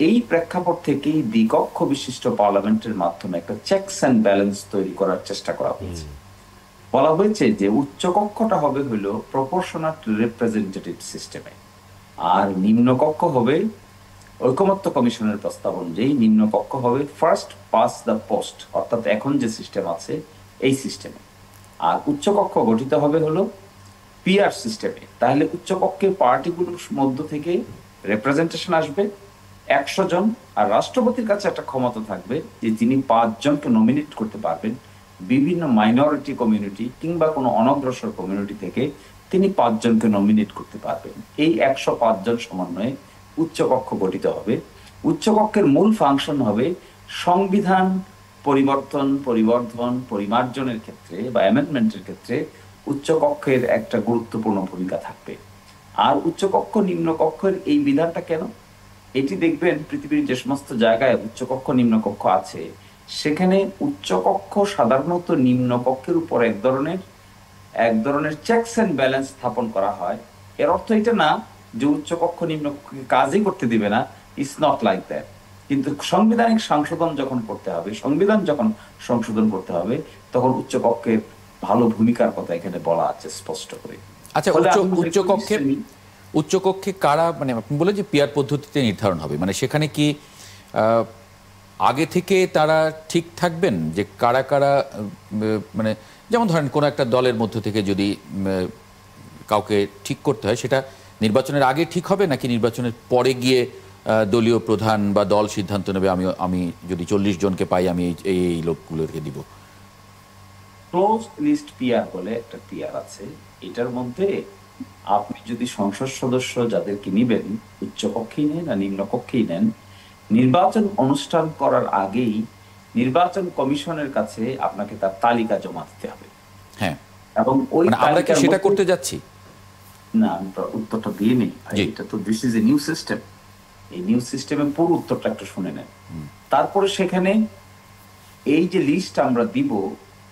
এই প্রেক্ষাপট থেকেই দ্বিকক্ষ বিশিষ্ট পার্লামেন্টের মাধ্যমে একটা চেকস অ্যান্ড ব্যালেন্স তৈরি করার চেষ্টা করা হয়েছে। বলা হয়েছে যে উচ্চকক্ষটা হবে হলো প্রপোর্শনাল রিপ্রেজেন্টেটিভ সিস্টেমে, আর নিম্নকক্ষ হবে ঐকমত্য কমিশনের প্রস্তাব অনুযায়ী নিম্নকক্ষ হবে ফার্স্ট পাস দ্য পোস্ট, অর্থাৎ এখন যে সিস্টেম আছে এই সিস্টেমে। আর উচ্চকক্ষ গঠিত হবে হলো পিআর সিস্টেমে। তাহলে উচ্চকক্ষের পার্টিগুলোর মধ্য থেকে রিপ্রেজেন্টেশন আসবে 100 জন, আর রাষ্ট্রপতির কাছে একটা ক্ষমতা থাকবে যে তিনি 5 জনকে নমিনেট করতে পারবেন বিভিন্ন মাইনরিটি কমিউনিটি কিংবা কোনো অনগ্রসর কমিউনিটি থেকে, তিনি 5 জনকে নমিনেট করতে পারবেন। এই 105 জন সমন্বয়ে উচ্চকক্ষ গঠিত হবে, উচ্চকক্ষের মূল ফাংশন হবে সংবিধান পরিবর্ধন পরিমার্জনের ক্ষেত্রে বা অ্যামেন্ডমেন্টের ক্ষেত্রে উচ্চকক্ষের একটা গুরুত্বপূর্ণ ভূমিকা থাকবে। আর উচ্চকক্ষ নিম্নকক্ষের এই বিধানটা কেন? এটি দেখবেন পৃথিবীর যে সমস্ত জায়গায় উচ্চকক্ষ নিম্নকক্ষ আছে, সেখানে উচ্চকক্ষ সাধারণত নিম্নকক্ষের উপর এক ধরনের চেকস এন্ড ব্যালেন্স স্থাপন করা হয়। এর অর্থ এটা না যে উচ্চকক্ষ নিম্নকক্ষকে কাজই করতে দিবে না, ইটস নট লাইক দ্যাট। কিন্তু সাংবিধানিক সংশোধন যখন করতে হবে, সংবিধান যখন সংশোধন করতে হবে, তখন উচ্চকক্ষের ভালো ভূমিকার কথা এখানে বলা আছে স্পষ্ট করে। আচ্ছা, উচ্চকক্ষে কারা, মানে আপনি বলে যে পিয়ার পদ্ধতিতে নির্ধারণ হবে, মানে সেখানে কি আগে থেকে তারা ঠিক থাকবেন যে কারা কারা, মানে যেমন ধরেন কোন একটা দলের মধ্য থেকে যদি কাউকে ঠিক করতে হয়, সেটা নির্বাচনের আগে ঠিক হবে নাকি নির্বাচনের পরে গিয়ে দলীয় প্রধান বা দল সিদ্ধান্ত নেবে আমি যদি 40 জনকে পাই আমি এই লোকগুলোকে দিব? ক্লোজ লিস্ট পিআর বলে একটা পিআর আছে, এটার মধ্যে আপনি যদি সংসদ সদস্য যাদেরকে নিবেন, উচ্চকক্ষেই নেন আর নিম্নকক্ষেই নেন, নির্বাচন অনুষ্ঠান করার আগেই নির্বাচন কমিশনের কাছে আপনাকে তার তালিকা জমা দিতে হবে। হ্যাঁ, এবং ওই আমরা কি সেটা করতে যাচ্ছি? না, আমি উত্তরটা দিয়ে নেই। এটা তো this is a new system. এই নিউ সিস্টেমে পুরো উত্তরটা একটু শুনে নেন। তারপরে সেখানে এই যে লিস্ট আমরা দিব,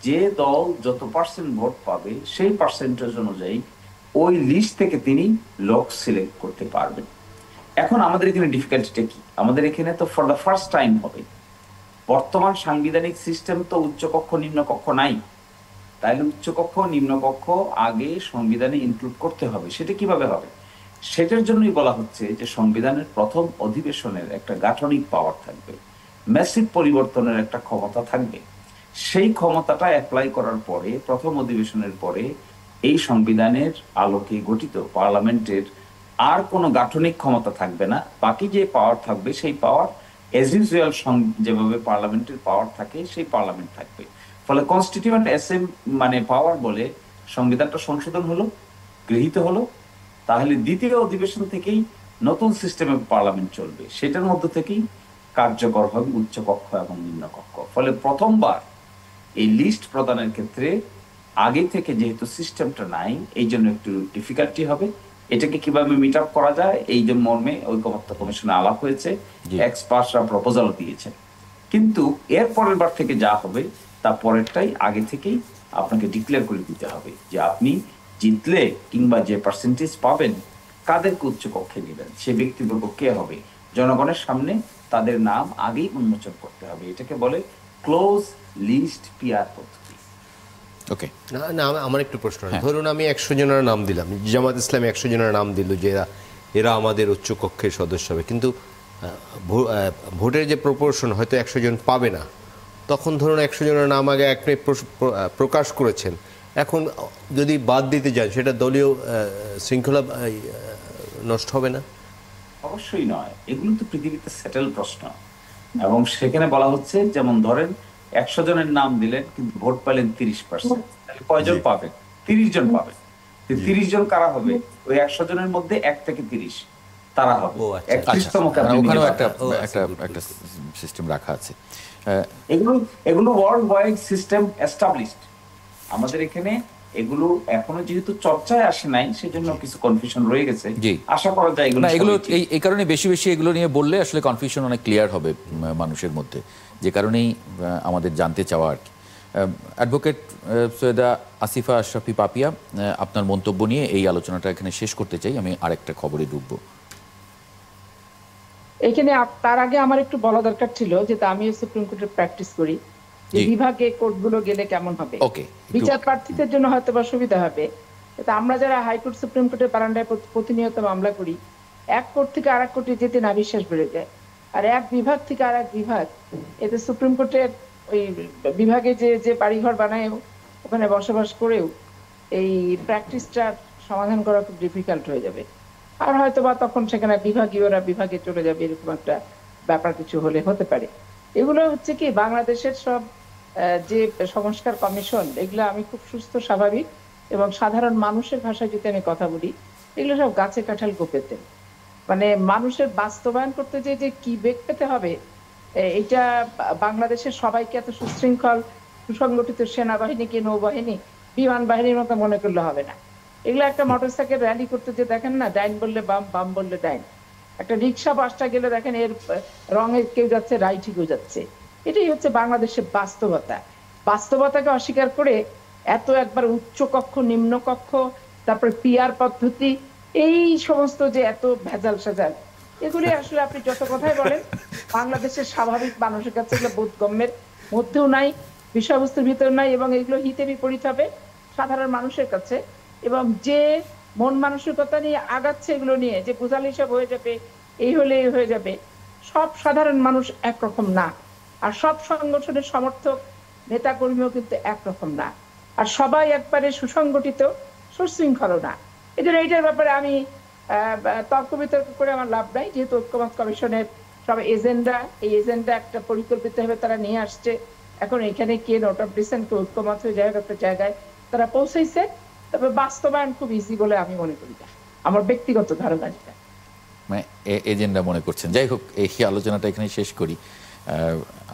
যে দল যত পার্সেন্ট ভোট পাবে সেই পার্সেন্টেজ অনুযায়ী ওই লিস্ট থেকে তিনি লোক সিলেক্ট করতে পারবেন। এখন আমাদের এখানে ডিফিকাল্টিটা কি? আমাদের এখানে তো ফর দ্য ফার্স্ট টাইম হবে। বর্তমান সাংবিধানিক সিস্টেম তো উচ্চকক্ষ নিম্নকক্ষ নাই, তাইলে উচ্চকক্ষ নিম্নকক্ষ আগে সংবিধানে ইনক্লুড করতে হবে। সেটা কিভাবে হবে? সেটার জন্যই বলা হচ্ছে যে সংবিধানের প্রথম অধিবেশনের একটা গাঠনিক পাওয়ার থাকবে, ম্যাসিভ পরিবর্তনের একটা ক্ষমতা থাকবে। সেই ক্ষমতাটা অ্যাপ্লাই করার পরে, প্রথম অধিবেশনের পরে এই সংবিধানের আলোকে গঠিত পার্লামেন্টের আর কোনো গাঠনিক ক্ষমতা থাকবে না। বাকি যে পাওয়ার থাকবে সেই পাওয়ার এজ ইউজুয়াল যেভাবে পার্লামেন্টের পাওয়ার থাকে সেই পার্লামেন্ট থাকবে। ফলে কনস্টিটিউয়েন্ট মানে পাওয়ার বলে সংবিধানটা সংশোধন হলো, গৃহীত হলো, তাহলে দ্বিতীয় অধিবেশন থেকেই নতুন সিস্টেমে পার্লামেন্ট চলবে। সেটার মধ্য থেকেই কার্যকর হবে উচ্চকক্ষ এবং নিম্নকক্ষ। ফলে প্রথমবার এই লিস্ট প্রদানের ক্ষেত্রে আগে থেকে যেহেতু সিস্টেমটা নাই, এই জন্য একটু ডিফিকাল্টি হবে। এটাকে কিভাবে মিট আপ করা যায় এই যে মর্মে ঐকমত্য কমিশনে আলাপ হয়েছে, এক্সপার্টরা প্রপোজাল দিয়েছেন। কিন্তু এর পরের বার থেকে যা হবে তা পরেরটাই আগে থেকেই আপনাকে ডিক্লেয়ার করে দিতে হবে যে আপনি জিতলে কিংবা যে পার্সেন্টেজ পাবেন কাদেরকে উচ্চকক্ষে নেবেন, সে ব্যক্তিবর্গ কে হবে, জনগণের সামনে তাদের নাম আগেই উন্মোচন করতে হবে। এটাকে বলে ক্লোজ লিস্ট পিআর পদ্ধতি। ওকে, না আমার একটু প্রশ্ন, ধরুন আমি 100 জনের নাম দিলাম, জামাত ইসলামী 100 জনের নাম দিল যে এরা আমাদের উচ্চকক্ষের সদস্য হবে, কিন্তু ভোটের যে প্রপোর্শন হয়তো 100 জন পাবে না। তখন ধরুন 100 জনের নাম আগে আপনি প্রকাশ করেছেন, এখন যদি বাদ দিতে যান সেটা দলীয় শৃঙ্খলা নষ্ট হবে না? অবশ্যই নয়, এগুলো তো পৃথিবীতে সেটেল প্রশ্ন। এবং সেখানে বলা হচ্ছে, যেমন ধরেন 100 জনের নাম দিলেন কিন্তু ভোট পেলেন 30%, তাহলে কয়জন পাবেন? 30 জন পাবেন। 30 জন কারা হবে? ওই 100 জনের মধ্যে 1 থেকে 30 তারা হবে। 31তম ওখানেও একটা সিস্টেম রাখা আছে। এগুলো ওয়ার্ল্ড ওয়াইড সিস্টেম এস্টাবলিশড। আমাদের এখানে এগুলো এখনো যেহেতু চর্চায় আসে নাই, সেজন্য কিছু কনফিউশন রয়ে গেছে। আশা করা যায় এগুলো এই কারণে বেশি এগুলো নিয়ে বললে আসলে কনফিউশন অনেক ক্লিয়ার হবে মানুষের মধ্যে, যে কারণেই আমাদের জানতে চাওয়া আর কি। অ্যাডভোকেট সৈয়দা আসিফা আশরাফি পাপিয়া, আপনার মন্তব্য নিয়ে এই আলোচনাটা এখানে শেষ করতে চাই। আমি আরেকটা খবরে ঢুকবো। এখানে তার আগে আমার একটু বলা দরকার ছিল যে আমি সুপ্রিম কোর্টে প্র্যাকটিস করি, যে বিভাগে কোর্টগুলো গেলে কেমন হবে। বিচার প্রার্থীদের জন্য হয়তো বা সুবিধা হবে, আমরা যারা হাইকোর্ট সুপ্রিম কোর্টের বারান্দায় প্রতিনিয়ত মামলা করি, এক কোর্ট থেকে আরেক কোর্টে যেতে না বিশ্বাস বেড়ে যায়, আর এক বিভাগ থেকে আরেক বিভাগ, এতে সুপ্রিম কোর্টের ওই বিভাগে যে বাড়িঘর বানায় ওখানে বসবাস করেও এই প্র্যাকটিসটার সমাধান করা খুব ডিফিকাল্ট হয়ে যাবে। আর হয়তো বা তখন সেখানে বিভাগীয়রা বিভাগে চলে যাবে, এরকম একটা ব্যাপার কিছু হলে হতে পারে। এগুলো হচ্ছে কি বাংলাদেশের সব যে সংস্কার কমিশন, এগুলো আমি খুব সুস্থ স্বাভাবিক এবং সাধারণ মানুষের ভাষায় যদি আমি কথা বলি, এগুলো সব গাছে কাঁঠাল গোপেতে। মানে মানুষের বাস্তবায়ন করতে যে যে কি বেগ পেতে হবে, এটা বাংলাদেশের সবাইকে এত সুশৃঙ্খল সুসংগঠিত সেনাবাহিনীকে, নৌবাহিনী, বিমান বাহিনীর মতো মনে করলে হবে না। এগুলো একটা মোটরসাইকেল র্যালি করতে যে দেখেন না, ডাইন বললে বাম, বাম বললে ডাইন। একটা রিক্সা বাসটা গেলে দেখেন এর রঙে কেউ যাচ্ছে, রাইটে কেউ যাচ্ছে। এটাই হচ্ছে বাংলাদেশের বাস্তবতা। বাস্তবতাকে অস্বীকার করে এত একবার উচ্চ কক্ষ, নিম্ন কক্ষ, তারপরে পিআর পদ্ধতি, এই সমস্ত যে এত ভেজাল সাজাল, এগুলি আসলে আপনি যত কথাই বলেন বাংলাদেশের স্বাভাবিক মানুষের কাছে এগুলো বোধগম্যের মধ্যেও নাই, বিষয়বস্তুর ভিতর নাই, এবং এগুলো হিতে বিপরীত হবে সাধারণ মানুষের কাছে। এবং যে মন মানসিকতা নিয়ে আগাচ্ছে এগুলো নিয়ে, যে বোঝাল হিসাব হয়ে যাবে, এই হলে এই হয়ে যাবে, সব সাধারণ মানুষ একরকম না। আর সব সংগঠনের সমর্থক নেতা কর্মীও কিন্তু একরকম না। আর সবাই একবারে সুসংগঠিত, সুশৃঙ্খল না। এই জন্য এইটার ব্যাপারে আমি তর্ক বিতর্ক করে আমার লাভ নাই। যেহেতু ঐক্যমত্য কমিশনের সব এজেন্ডা, এই এজেন্ডা একটা পরিকল্পিত ভাবে তারা নিয়ে আসছে। এখন এখানে কে নোট অফ ডিসেন্ট, কে ঐক্যমত হয়ে যায় একটা জায়গায় তারা পৌঁছাইছে। তবে বাস্তবায়ন খুব ইজি বলে আমি মনে করি না, আমার ব্যক্তিগত ধারণা যেটা। মানে এজেন্ডা মনে করছেন। যাই হোক, এই আলোচনাটা এখানে শেষ করি।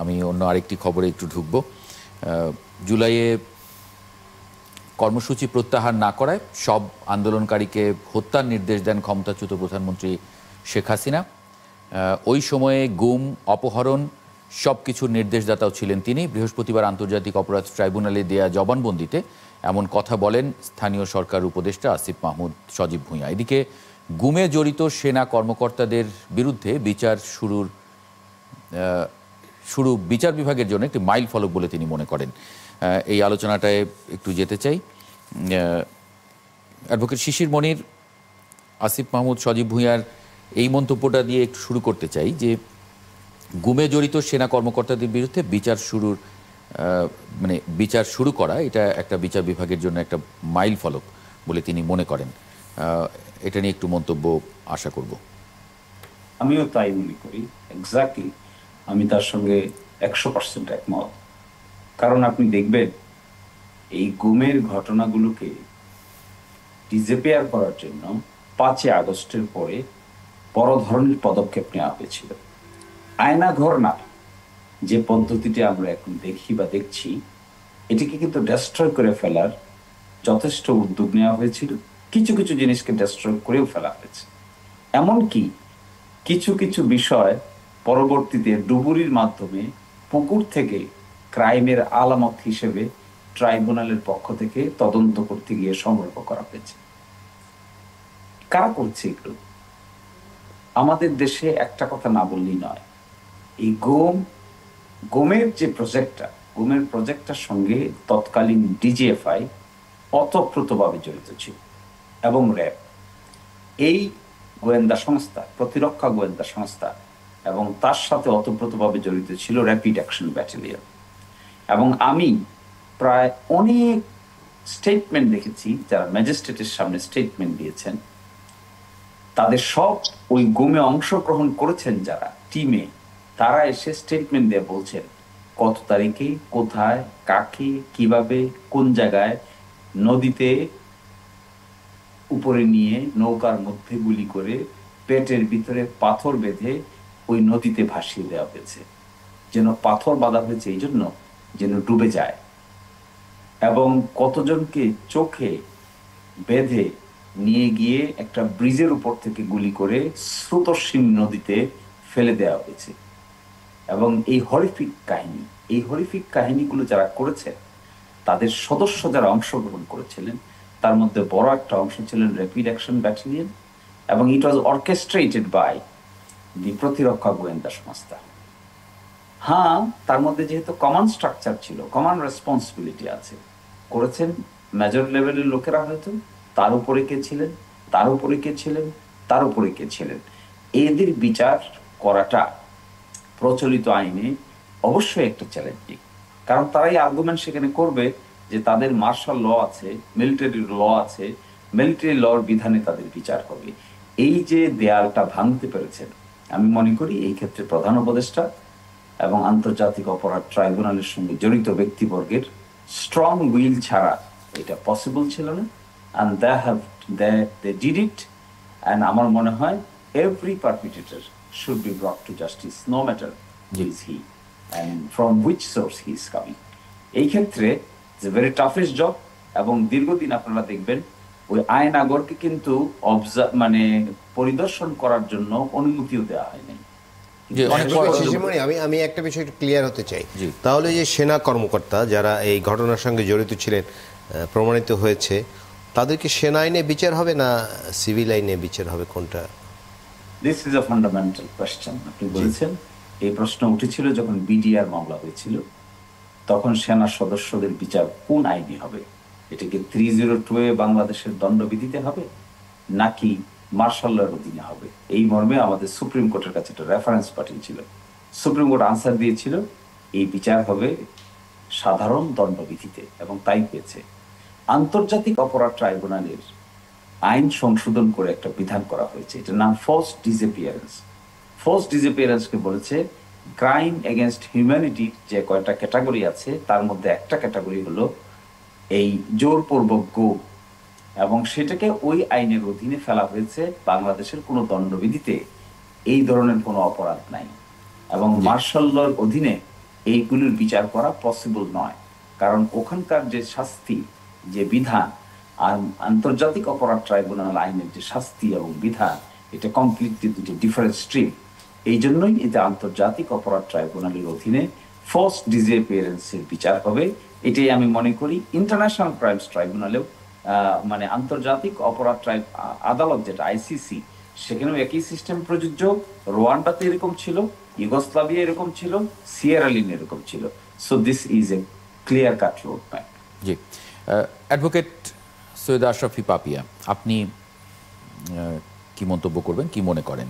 আমি অন্য আরেকটি খবরে একটু ঢুকবো। জুলাইয়ে কর্মসূচি প্রত্যাহার না করায় সব আন্দোলনকারীকে হত্যার নির্দেশ দেন ক্ষমতাচ্যুত প্রধানমন্ত্রী শেখ হাসিনা। ওই সময়ে গুম, অপহরণ সব কিছুর নির্দেশদাতাও ছিলেন তিনি। বৃহস্পতিবার আন্তর্জাতিক অপরাধ ট্রাইব্যুনালে দেয়া জবানবন্দিতে এমন কথা বলেন স্থানীয় সরকার উপদেষ্টা আসিফ মাহমুদ সজীব ভূঁইয়া। এদিকে গুমে জড়িত সেনা কর্মকর্তাদের বিরুদ্ধে বিচার শুরু বিচার বিভাগের জন্য একটি মাইল ফলক বলে তিনি মনে করেন। এই আলোচনাটায় একটু যেতে চাই। অ্যাডভোকেট শিশির মনির, আসিফ মাহমুদ সজীব ভূঁইয়ার এই মন্তব্যটা দিয়ে একটু শুরু করতে চাই যে গুমে জড়িত সেনা কর্মকর্তাদের বিরুদ্ধে বিচার শুরু করা, এটা একটা বিচার বিভাগের জন্য একটা মাইল ফলক বলে তিনি মনে করেন। এটা নিয়ে একটু মন্তব্য আশা করব। আমিও তাই মনে করি, এক্স্যাক্টলি আমি তার সঙ্গে 100% একমত। কারণ আপনি দেখবেন এই গুমের ঘটনাগুলোকে ডিসঅ্যাপিয়ার করার জন্য 5 আগস্টের পরে বড় ধরনের পদক্ষেপ নেওয়া হয়েছিল। আয়নাঘর না, যে পদ্ধতিটি আমরা এখন দেখি বা দেখছি, এটিকে কিন্তু ডেস্ট্রয় করে ফেলার যথেষ্ট উদ্যোগ নেওয়া হয়েছিল। কিছু কিছু জিনিসকে ডেস্ট্রয় করেও ফেলা হয়েছে। এমনকি কিছু কিছু বিষয় পরবর্তীতে ডুবুরির মাধ্যমে পুকুর থেকে ক্রাইমের আলামত হিসেবে ট্রাইব্যুনালের পক্ষ থেকে তদন্ত করতে গিয়ে সংগ্রহ করা হয়েছে। কারা করছে এগুলো? আমাদের দেশে একটা কথা না বললেই নয়, এই গুমের যে গুমের প্রজেক্টটার সঙ্গে তৎকালীন ডিজিএফআই ওতপ্রোতভাবে জড়িত ছিল, এবং র্যাব, এই গোয়েন্দা সংস্থা, প্রতিরক্ষা গোয়েন্দা সংস্থা, এবং তার সাথে ওতপ্রোতভাবে জড়িত ছিল র্যাপিড অ্যাকশন ব্যাটালিয়ন। এবং আমি প্রায় অনেক স্টেটমেন্ট দেখেছি, যারা ম্যাজিস্ট্রেটের সামনে স্টেটমেন্ট দিয়েছেন, তাদের সব ওই গুমে অংশগ্রহণ করেছেন যারা টিমে, তারা এসে স্টেটমেন্ট দিয়ে বলছেন কত তারিখে, কোথায়, কাকে, কিভাবে, কোন জায়গায় নদীতে উপরে নিয়ে নৌকার মধ্যে গুলি করে পেটের ভিতরে পাথর বেঁধে ওই নদীতে ভাসিয়ে দেওয়া হয়েছে। যেন পাথর বাঁধা হয়েছে এই জন্য যেন ডুবে যায়। এবং কতজনকে চোখে বেঁধে নিয়ে গিয়ে একটা ব্রিজের উপর থেকে গুলি করে স্রোতস্বিনী নদীতে ফেলে দেওয়া হয়েছে। এবং এই হরিফিক কাহিনীগুলো যারা করেছে, তাদের সদস্য যারা অংশগ্রহণ করেছিলেন, তার মধ্যে বড় একটা অংশ ছিলেন র্যাপিড অ্যাকশন ব্যাটালিয়ন, এবং ইট ওয়াজ অর্কেস্ট্রেটেড বাই দি প্রতিরক্ষা গোয়েন্দা সংস্থা। হ্যাঁ, তার মধ্যে যেহেতু কমন স্ট্রাকচার ছিল, কমন রেসপন্সিবিলিটি আছে, করেছেন মেজর লেভেলের লোকেরা, হয়তো তার উপরে কে ছিলেন, তার উপরে কে ছিলেন, তার উপরে কে ছিলেন, এদের বিচার করাটা প্রচলিত আইনে অবশ্যই একটা চ্যালেঞ্জিং। কারণ তারাই আর্গুমেন্ট সেখানে করবে যে তাদের মার্শাল ল আছে, মিলিটারি ল আছে, মিলিটারি লর বিধানে তাদের বিচার হবে। এই যে দেয়ালটা ভাঙতে পেরেছেন, আমি মনে করি এই ক্ষেত্রে প্রধান উপদেষ্টা এবং আন্তর্জাতিক অপরাধ ট্রাইব্যুনালের সঙ্গে জড়িত ব্যক্তিবর্গের স্ট্রং উইল ছাড়া এটা পসিবল ছিল না। And they did it. And আমার মনে হয় every perpetrator should be brought to justice, no matter who is he and from which source he is coming. এই ক্ষেত্রে যে ভেরি টাফেস্ট জব, এবং দীর্ঘদিন আপনারা দেখবেন ওই আইন আগরকে কিন্তু মানে পরিদর্শন করার জন্য অনুমতিও দেওয়া হয় নাই। যে অনেক আমি একটা বিষয় একটু ক্লিয়ার হতে চাই। তাহলে যে সেনা কর্মকর্তা যারা এই ঘটনার সঙ্গে জড়িত ছিলেন প্রমাণিত হয়েছে, তাদেরকে সেনা আইনে বিচার হবে না সিভিল আইনে বিচার হবে, কোনটা? This is a fundamental question. আপনি বলেছেন এই প্রশ্ন উঠেছিল যখন বিডিআর মামলা হয়েছিল, তখন সেনা সদস্যদের বিচার কোন আইনে হবে? এটাকে 302 বাংলাদেশের দণ্ডবিধিতে হবে নাকি মার্শাল লর অধীনে হবে? এই মর্মে আমাদের সুপ্রিম কোর্টের কাছে একটা রেফারেন্স পাঠিয়েছিল। সুপ্রিম কোর্ট আনসার দিয়েছিল এই বিচার হবে সাধারণ দণ্ডবিধিতে, এবং তাই পেয়েছে। আন্তর্জাতিক অপরাধ ট্রাইব্যুনালের আইন সংশোধন করে একটা বিধান করা হয়েছে, এটার নাম ফোর্স ডিসঅ্যাপিয়ারেন্স। ফোর্স ডিসঅ্যাপিয়ারেন্সকে বলেছে ক্রাইম এগেনস্ট হিউম্যানিটির যে কয়টা ক্যাটাগরি আছে তার মধ্যে একটা ক্যাটাগরি হলো এই জোরপূর্বক গুম, এবং সেটাকে ওই আইনের অধীনে ফেলা হয়েছে। বাংলাদেশের কোনো দণ্ডবিধিতে এই ধরনের কোনো অপরাধ নাই, এবং মার্শাল লর অধীনে এইগুলির বিচার করা পসিবল নয়, কারণ ওখানকার যে শাস্তি, যে বিধান, আর আন্তর্জাতিক অপরাধ ট্রাইব্যুনাল আইনের যে শাস্তি এবং বিধান, এটা কমপ্লিটলি দুটো ডিফারেন্ট স্ট্রিম। এই জন্যই এটা আন্তর্জাতিক অপরাধ ট্রাইব্যুনালের অধীনে ফোর্স ডিসঅ্যাপিয়ারেন্সের বিচার হবে। এটাই আমি মনে করি ইন্টারন্যাশনাল ক্রাইমস ট্রাইব্যুনালেও, মানে আন্তর্জাতিক অপরাধ আদালত যেটা আইসিসি, সেখানেও একই সিস্টেম প্রযোজ্য। রোয়ান্ডাতে এরকম ছিল, ইউগোস্লাভিয়া এরকম ছিল, সিয়েরা লিওন এরকম ছিল। So this is a clear cut road map. জি, অ্যাডভোকেট সৈয়দ আশরাফি পাপিয়া, আপনি কি মন্তব্য করবেন, কি মনে করেন?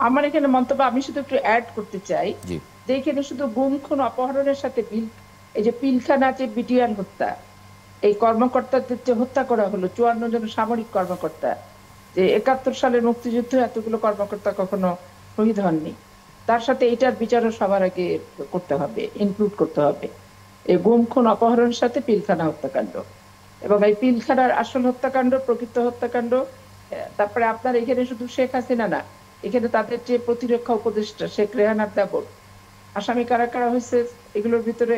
আমার এখানে মন্তব্য, আমি শুধু একটু অ্যাড করতে চাই জি, যে এখানে শুধু গুম খুন অপহরণের সাথে এই যে পিলখানা যে বিডিআর হত্যা, এই কর্মকর্তাদের যে হত্যা করা হলো 54 জন সামরিক কর্মকর্তা, যে 71 সালের মুক্তিযুদ্ধে এতগুলো কর্মকর্তা কখনো শহীদ হননি, তার সাথে এটার বিচারও সবার আগে করতে হবে, ইনক্লুড করতে হবে। এই গুম খুন অপহরণের সাথে পিলখানা হত্যাকাণ্ড, এবং এই পিলখানার আসল হত্যাকাণ্ড, প্রকৃত হত্যাকাণ্ড। তারপরে আপনার এখানে শুধু শেখ হাসিনা না, এখানে তাদের যে প্রতিরক্ষা উপদেষ্টা শেখ রেহানার দেবর, আসামি কারা কারা হয়েছে এগুলোর ভিতরে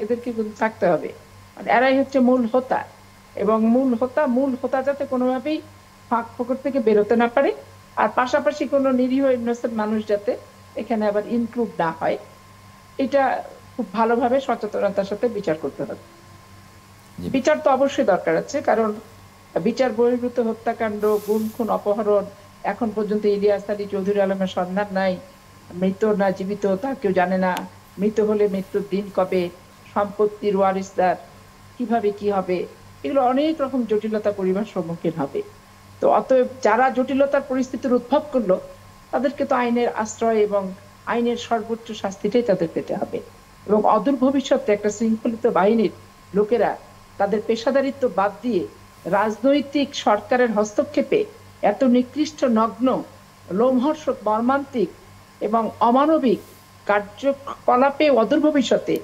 এদেরকে কিন্তু থাকতে হবে। মানে এরাই হচ্ছে মূল হোতা, এবং মূল হোতা যাতে কোনোভাবেই ফাঁক ফোকর থেকে বেরোতে না পারে, আর পাশাপাশি কোনো নিরীহ ইনোসেন্ট মানুষ যাতে এখানে আবার ইনক্লুড না হয়, এটা খুব ভালোভাবে সচেতনতার সাথে বিচার করতে হবে। বিচার তো অবশ্যই দরকার আছে, কারণ বিচার বহির্ভূত হত্যাকাণ্ড, গুম খুন অপহরণ, এখন পর্যন্ত ইলিয়াস আলী চৌধুরী আলমের সন্ধান নাই, মৃত না জীবিত তা কেউ জানে না, মৃত হলে মৃত্যুর দিন কবে, সম্পত্তির ওয়ারিসদার কিভাবে কি হবে, এগুলো অনেক রকম জটিলতা পরিবার সম্মুখীন হবে। তো অতএব যারা জটিলতার পরিস্থিতির উদ্ভব করলো তাদেরকে তো আইনের আশ্রয় এবং আইনের সর্বোচ্চ শাস্তিটাই তাদের পেতে হবে। এবং অদূর ভবিষ্যতে একটা শৃঙ্খলিত বাহিনীর লোকেরা তাদের পেশাদারিত্ব বাদ দিয়ে রাজনৈতিক সরকারের হস্তক্ষেপে এত নিকৃষ্ট, নগ্ন, লোমহর্ষক, মর্মান্তিক এবং অমানবিক কার্যকলাপে অদূর ভবিষ্যতে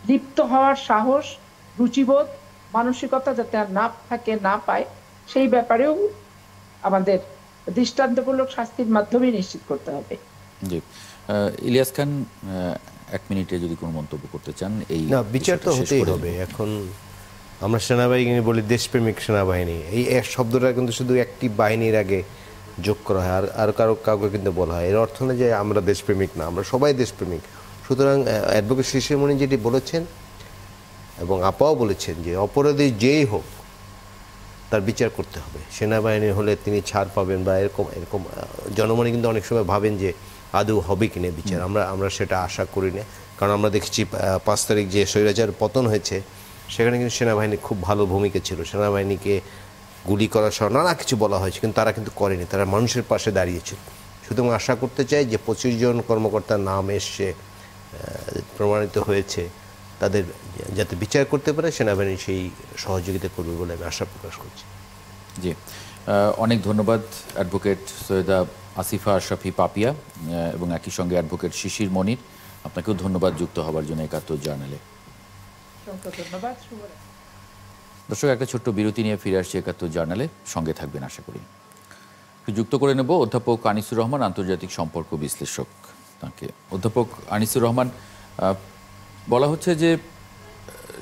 লিপ্ত হওয়ার সাহস, রুচিবোধ, মানসিকতা যাতে আর না থাকে, না পায়, সেই ব্যাপারেও আমাদের দৃষ্টান্তমূলক শাস্তির মাধ্যমে নিশ্চিত করতে হবে। জি, ইলিয়াস খান, 1 মিনিটে যদি কোনো মন্তব্য করতে চান। এই না, বিচার তো হতেই হবে। এখন আমরা সেনাবাহিনী বলি দেশপ্রেমিক সেনাবাহিনী, এই এক শব্দটা কিন্তু শুধু একটি বাহিনীর আগে যোগ করা হয়, আর কাউকে কিন্তু বলা হয়। এর অর্থ না যে আমরা দেশপ্রেমিক না, আমরা সবাই দেশপ্রেমিক। সুতরাং অ্যাডভোকেট শিশিরমণি যেটি বলেছেন এবং আপাও বলেছেন যে অপরাধী যেই হোক তার বিচার করতে হবে। সেনাবাহিনী হলে তিনি ছাড় পাবেন বা এরকম জনমনে কিন্তু অনেক সময় ভাবেন যে আদৌ হবে কিনা বিচার। আমরা সেটা আশা করি না, কারণ আমরা দেখেছি 5 তারিখ যে স্বৈরাচার পতন হয়েছে সেখানে কিন্তু সেনাবাহিনীর খুব ভালো ভূমিকা ছিল। সেনাবাহিনীকে গুলি করা সহ নানা কিছু বলা হয়েছে, কিন্তু তারা কিন্তু করেনি, তারা মানুষের পাশে দাঁড়িয়েছিল। সুতরাং আশা করতে চাই যে 25 জন কর্মকর্তার নাম এসছে, প্রমাণিত হয়েছে, তাদের যাতে বিচার করতে পারে সেনাবাহিনী সেই সহযোগিতা করবে বলে আমি আশা প্রকাশ করছি। জি, অনেক ধন্যবাদ অ্যাডভোকেট সৈয়দা আসিফা আশরাফি পাপিয়া এবং একই সঙ্গে অ্যাডভোকেট শিশির মনির, আপনাকেও ধন্যবাদ যুক্ত হওয়ার জন্য 71 জার্নালে। ধন্যবাদ। দর্শক, একটা ছোট্ট বিরতি নিয়ে ফিরে আসছি 71 জার্নালে, সঙ্গে থাকবেন আশা করি। যুক্ত করে নেব অধ্যাপক আনিসুর রহমান, আন্তর্জাতিক সম্পর্ক বিশ্লেষক। তাকে অধ্যাপক আনিসুর রহমান, বলা হচ্ছে যে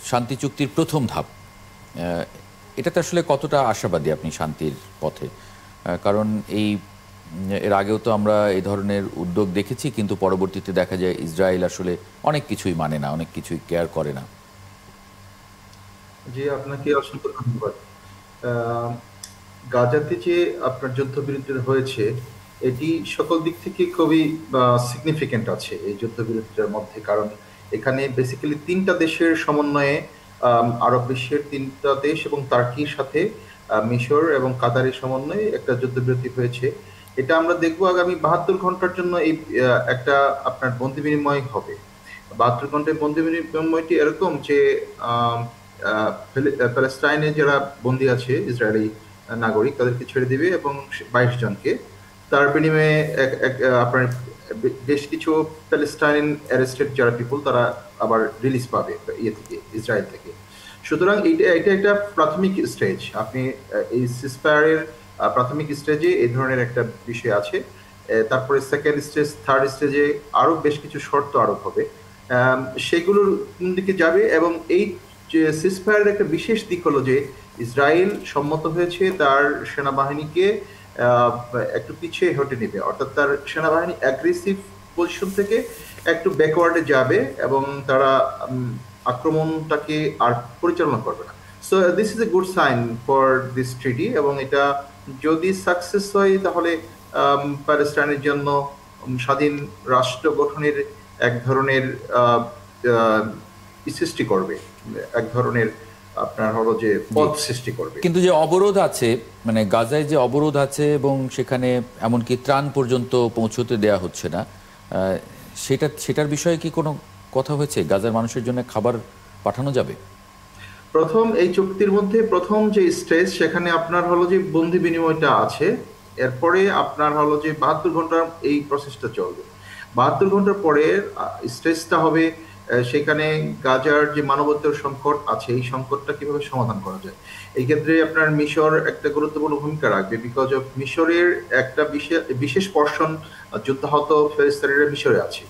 শান্তি চুক্তির প্রথম ধাপ, এটাতে আসলে কতটা আশাবাদী আপনি শান্তির পথে? কারণ এর আগেও তো আমরা এই ধরনের উদ্যোগ দেখেছি, কিন্তু পরবর্তীতে দেখা যায় ইসরায়েল আসলে অনেক কিছুই মানে না, অনেক কিছুই কেয়ার করে না। জি, আপনাকে অসংখ্য ধন্যবাদ। গাজাতে যে আপনার যুদ্ধবিরতি হয়েছে, এটি সকল দিক থেকে খুবই সিগনিফিকেন্ট আছে এই যুদ্ধবিরতির মধ্যে। কারণ এখানে বেসিক্যালি 3টা দেশের সমন্বয়ে, আরব বিশ্বের 3টা দেশ এবং টার্কির সাথে মিশর এবং কাতারের সমন্বয়ে একটা যুদ্ধবিরতি হয়েছে। এটা আমরা দেখবো আগামী 72 ঘন্টার জন্য এই একটা আপনার বন্দি বিনিময় হবে। 72 ঘন্টায় বন্দি বিনিময়টি এরকম যে প্যালেস্টাইনে যারা বন্দী আছে ইসরায়েলি নাগরিক, তাদেরকে ছেড়ে দিবে এবং 22 জনকে। তার বিনিময়ে আপনার বেশ কিছু প্যালেস্টাইন অ্যারেস্টেড যারা পিপল, তারা আবার রিলিজ পাবে থেকে, ইসরায়েল থেকে। সুতরাং এটা একটা প্রাথমিক স্টেজ। আপনি এই সিসফায়ারের প্রাথমিক স্টেজে এই ধরনের একটা বিষয় আছে। তারপরে সেকেন্ড স্টেজ, থার্ড স্টেজে আরো বেশ কিছু শর্ত আরোপ হবে, সেগুলোর দিকে যাবে। এবং এই যে সিসফায়ারের একটা বিশেষ দিক হলো যে ইসরায়েল সম্মত হয়েছে তার সেনাবাহিনীকে একটু পিছিয়ে হটে নেবে, অর্থাৎ তার সেনাবাহিনী অ্যাগ্রেসিভ পজিশন থেকে একটু ব্যাকওয়ার্ডে যাবে এবং তারা আক্রমণটাকে আর পরিচালনা করবে না। So this is a good sign for this treaty, এবং এটা যদি সাকসেস হয় তাহলে প্যালেস্টাইনের জন্য স্বাধীন রাষ্ট্র গঠনের এক ধরনের সৃষ্টি করবে, এক ধরনের আপনার হলো যে পথ সৃষ্টি করবে। কিন্তু যে অবরোধ আছে, মানে গাজায় যে অবরোধ আছে এবং সেখানে এমনকি ত্রাণ পর্যন্ত পৌঁছতে দেয়া হচ্ছে না, সেটার বিষয়ে কি কোনো কথা হয়েছে? গাজার মানুষের জন্য খাবার পাঠানো যাবে? প্রথম এই চুক্তির মধ্যে প্রথম যে স্টেজ, সেখানে আপনার হলো যে বন্দি বিনিময়টা আছে। এরপরে আপনার হলো যে 72 ঘন্টার এই প্রসেসটা চলবে। 72 ঘন্টার পরে স্টেজটা হবে সেখানে গাজার যে মানবাধিকার সংকট আছে, এই সংকটটা কিভাবে সমাধান করা যায়। এই ক্ষেত্রে আপনার মিশর একটা গুরুত্বপূর্ণ ভূমিকা রাখবে, বিকজ অফ মিশরের একটা বিশেষ পোরশন যুদ্ধাহত ফিলিস্তিনিরা মিশরে আছে।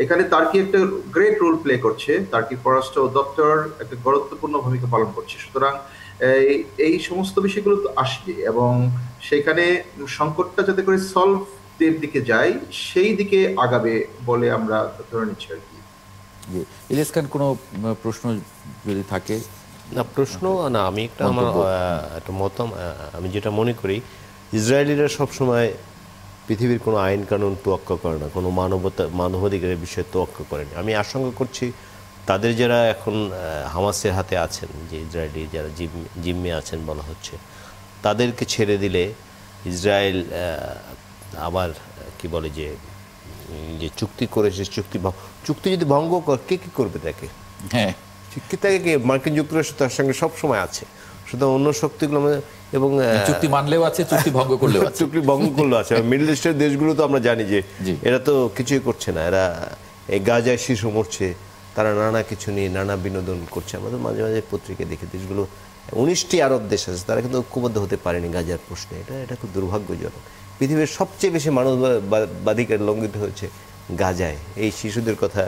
এখানে তার্কি একটা গ্রেট রোল প্লে করছে, তার্কি পররাষ্ট্র দপ্তর একটা গুরুত্বপূর্ণ ভূমিকা পালন করছে। সুতরাং এই সমস্ত বিষয়গুলো তো আসবে, এবং সেখানে সংকটটা যাতে করে সলভ এর দিকে যায়, সেই দিকে আগাবে বলে আমরা ধরে নিচ্ছি আর কি। ইলিয়াস খান, কোনো প্রশ্ন যদি থাকে? না, প্রশ্ন না, আমি আমার একটা আমি যেটা মনে করি, ইসরায়েলিরা সবসময় পৃথিবীর কোনো আইন কানুন তোয়াক্কা করে না, কোনো মানবাধিকারের বিষয়ে তোয়াক্কা করেনি। আমি আশঙ্কা করছি তাদের যারা এখন হামাসের হাতে আছেন, যে ইসরায়েলি যারা জিম্মে আছেন বলা হচ্ছে, তাদেরকে ছেড়ে দিলে ইসরায়েল আবার কি বলে যে চুক্তি করেছে, চুক্তি যদি ভঙ্গ করে কে কি করবে তাকে? হ্যাঁ, তাকে মার্কিন যুক্তরাষ্ট্র তার সঙ্গে সবসময় আছে। সুতরাং অন্য শক্তিগুলো এবং চুক্তি মানলেও আছে, চুক্তি ভঙ্গ করলেও আছে। চুক্তি ভঙ্গ করলেও আছে। মিডল ইস্টের দেশগুলো তো আমরা জানি যে এরা তো কিছুই করছে না, এরা এই গাজায় শিশু মরছে, তারা নানা কিছু নিয়ে নানা বিনোদন করছে। আমরা তো মাঝে মাঝে পত্রিকায় দেখি দেশগুলো 19টি আরব দেশ আছে, তারা কিন্তু ঐক্যবদ্ধ হতে পারেনি গাজার প্রশ্নে। এটা খুব দুর্ভাগ্যজনক। পৃথিবীর সবচেয়ে বেশি মানবাধিকার লঙ্ঘিত হয়েছে গাজায়। এই শিশুদের কথা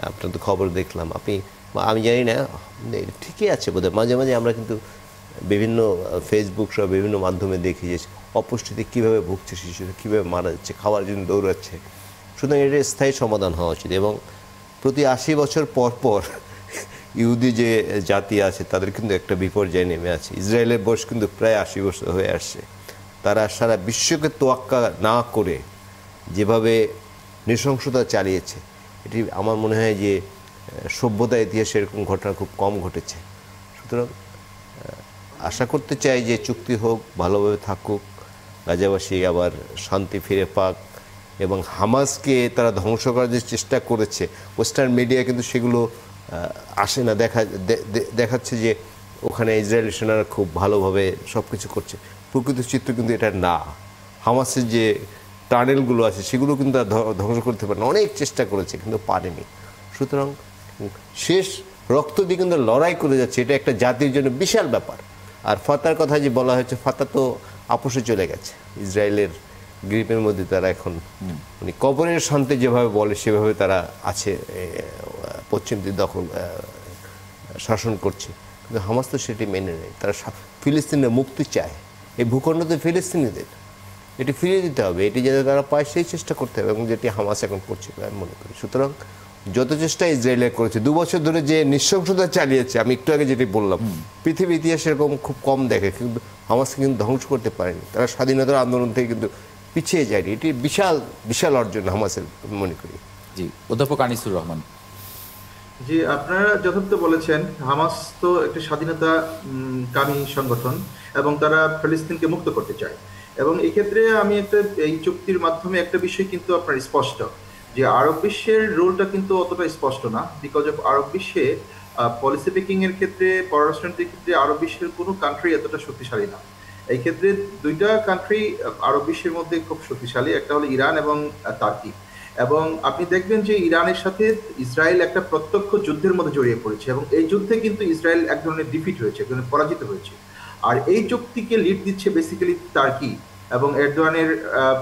আপনার তো খবর দেখলাম, আমি জানি না, ঠিকই আছে বোধহয়। মাঝে মাঝে আমরা কিন্তু বিভিন্ন ফেসবুক সহ বিভিন্ন মাধ্যমে দেখি যে অপুষ্টিতে কীভাবে ভুগছে শিশুরা, কীভাবে মারা যাচ্ছে, খাওয়ার জন্য দৌড়াচ্ছে। সুতরাং এর স্থায়ী সমাধান হওয়া উচিত। এবং প্রতি 80 বছর পর পর ইহুদি যে জাতি আছে তাদের কিন্তু একটা বিপর্যয় নেমে আছে। ইসরায়েলের বয়স কিন্তু প্রায় 80 বছর হয়ে আসছে। তারা সারা বিশ্বকে তোয়াক্কা না করে যেভাবে নৃশংসতা চালিয়েছে, এটি আমার মনে হয় যে সভ্যতা ইতিহাসে এরকম ঘটনা খুব কম ঘটেছে। সুতরাং আশা করতে চাই যে চুক্তি হোক, ভালোভাবে থাকুক, গাজাবাসী আবার শান্তি ফিরে পাক। এবং হামাসকে তারা ধ্বংস করার যে চেষ্টা করেছে, ওয়েস্টার্ন মিডিয়া কিন্তু সেগুলো আসে না, দেখাচ্ছে যে ওখানে ইসরায়েলি সেনারা খুব ভালোভাবে সব কিছু করছে। প্রকৃত চিত্র কিন্তু এটা না। হামাসের যে টানেলগুলো আছে সেগুলো কিন্তু ধ্বংস করতে পারে না, অনেক চেষ্টা করেছে কিন্তু পারেনি। সুতরাং শেষ রক্ত দিয়ে কিন্তু লড়াই করে যাচ্ছে, এটা একটা জাতির জন্য বিশাল ব্যাপার। আর ফাতার কথা যে বলা হয়েছে, ফাতা তো আপোষে চলে গেছে, ইসরায়েলের গ্রিপের মধ্যে তারা এখন মানে কবরের শান্তি যেভাবে বলে সেভাবে তারা আছে, পশ্চিমদের দখল শাসন করছে। কিন্তু হামাস তো সেটি মেনে নেয়, তারা ফিলিস্তিনের মুক্তি চায়। এই ভূখণ্ড তো ফিলিস্তিনিদের, এটি ফিরিয়ে দিতে হবে, এটি যাতে তারা পায় সেই চেষ্টা করতে হবে, এবং যেটি হামাস এখন করছে বলে আমি মনে করি। সুতরাং যত চেষ্টা ইসরায়েলে করেছে, 2 বছর ধরে যে নৃশংসতা চালিয়েছে, আমি একটু আগে যেটি বললাম, পৃথিবী ইতিহাসে এরকম খুব কম দেখে, কিন্তু হামাসকে কিন্তু ধ্বংস করতে পারেনি। তারা স্বাধীনতার আন্দোলন থেকে কিন্তু পিছিয়ে যায়নি। এটি বিশাল বিশাল অর্জন হামাসের, মনে করি। জি, অধ্যাপক আনিসুর রহমান। জি, আপনারা যথার্থ বলেছেন। হামাস তো একটা স্বাধীনতা কামী সংগঠন এবং তারা ফিলিস্তিনকে মুক্ত করতে চায়। এবং এই ক্ষেত্রে আমি এই চুক্তির মাধ্যমে একটা বিষয় কিন্তু আপনার স্পষ্ট, যে আরব বিশ্বের রোলটা কিন্তু অতটা স্পষ্ট না। বিকজ অফ আরব বিশ্বে পলিসি মেকিং এর ক্ষেত্রে, পররাষ্ট্রনীতির ক্ষেত্রে আরব বিশ্বের কোনো কান্ট্রি এতটা শক্তিশালী না। এই ক্ষেত্রে 2টা কান্ট্রি আরব বিশ্বের মধ্যে খুব শক্তিশালী, একটা হলো ইরান এবং তার্কি। এবং আপনি দেখবেন যে ইরানের সাথে ইসরায়েল একটা প্রত্যক্ষ যুদ্ধের মধ্যে জড়িয়ে পড়েছে, এবং এই যুদ্ধে কিন্তু ইসরায়েল এক ধরনের ডিফিট হয়েছে, এক ধরনের পরাজিত হয়েছে। আর এই চুক্তিকে লিড দিচ্ছে বেসিক্যালি তার্কি এবং এরদোয়ানের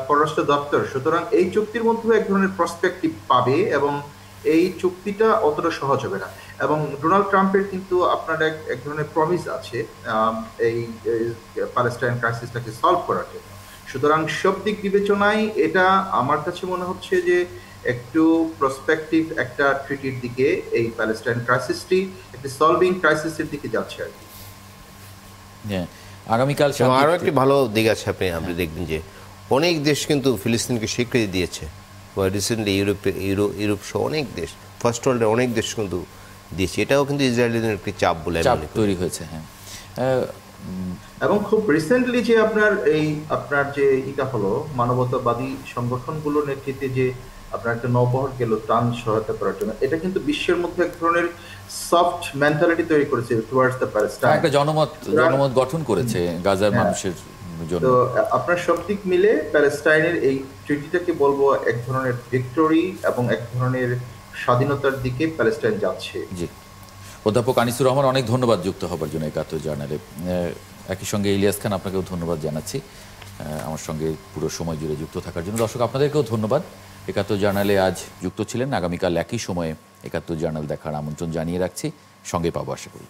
পররাষ্ট্র দপ্তর। সুতরাং এই চুক্তির মধ্যে এক ধরনের প্রসপেক্টিভ পাবে, এবং এই চুক্তিটা অতটা সহজ হবে না। এবং ডোনাল্ড ট্রাম্পের কিন্তু আপনার এক ধরনের প্রমিস আছে এই প্যালেস্টাইন ক্রাইসিসটাকে সলভ করার জন্য। সুতরাং সব দিক বিবেচনায় এটা আমার কাছে মনে হচ্ছে যে একটু প্রসপেক্টিভ একটা ট্রিটির দিকে, এই প্যালেস্টাইন ক্রাইসিসটি একটি সলভিং ক্রাইসিসের দিকে যাচ্ছে আর কি। হ্যাঁ, আগামীকাল আরও একটি ভালো দিক আছে, আপনি দেখবেন যে অনেক দেশ কিন্তু ফিলিস্তিনকে স্বীকৃতি দিয়েছে। রিসেন্টলি ইউরোপ সহ অনেক দেশ, ফার্স্ট ওয়ার্ল্ডের অনেক দেশ কিন্তু দিয়েছে। এটাও কিন্তু ইসরায়েলের একটি চাপ বলে তৈরি হয়েছে। হ্যাঁ, এবং খুব রিসেন্টলি যে আপনার যে এটা হলো মানবতাবাদী সংগঠনগুলোর নেতৃত্বে যে আপনার একটা নৌবহর গেল ত্রাণ সহায়তা করার জন্য, এটা কিন্তু বিশ্বের মধ্যে এক ধরনের সফট মেন্টালিটি তৈরি করেছে টুয়ার্ডস দ্য প্যালেস্টাইন। একটা জনমত গঠন করেছে গাজার মানুষের জন্য। তো আপনার সব দিক মিলে প্যালেস্টাইনের এই ট্রিটিটাকে বলবো এক ধরনের ভিক্টরি এবং এক ধরনের স্বাধীনতার দিকে প্যালেস্টাইন যাচ্ছে। জি, অধ্যাপক আনিসুর রহমান, অনেক ধন্যবাদ যুক্ত হবার জন্য ৭১ জার্নালে। একই সঙ্গে ইলিয়াস খান, আপনাকেও ধন্যবাদ জানাচ্ছি আমার সঙ্গে পুরো সময় জুড়ে যুক্ত থাকার জন্য। দর্শক, আপনাদেরকেও ধন্যবাদ। ৭১ জার্নালে আজ যুক্ত ছিলেন। আগামীকাল একই সময়ে ৭১ জার্নাল দেখার আমন্ত্রণ জানিয়ে রাখছি। সঙ্গে পাবো আশা করি।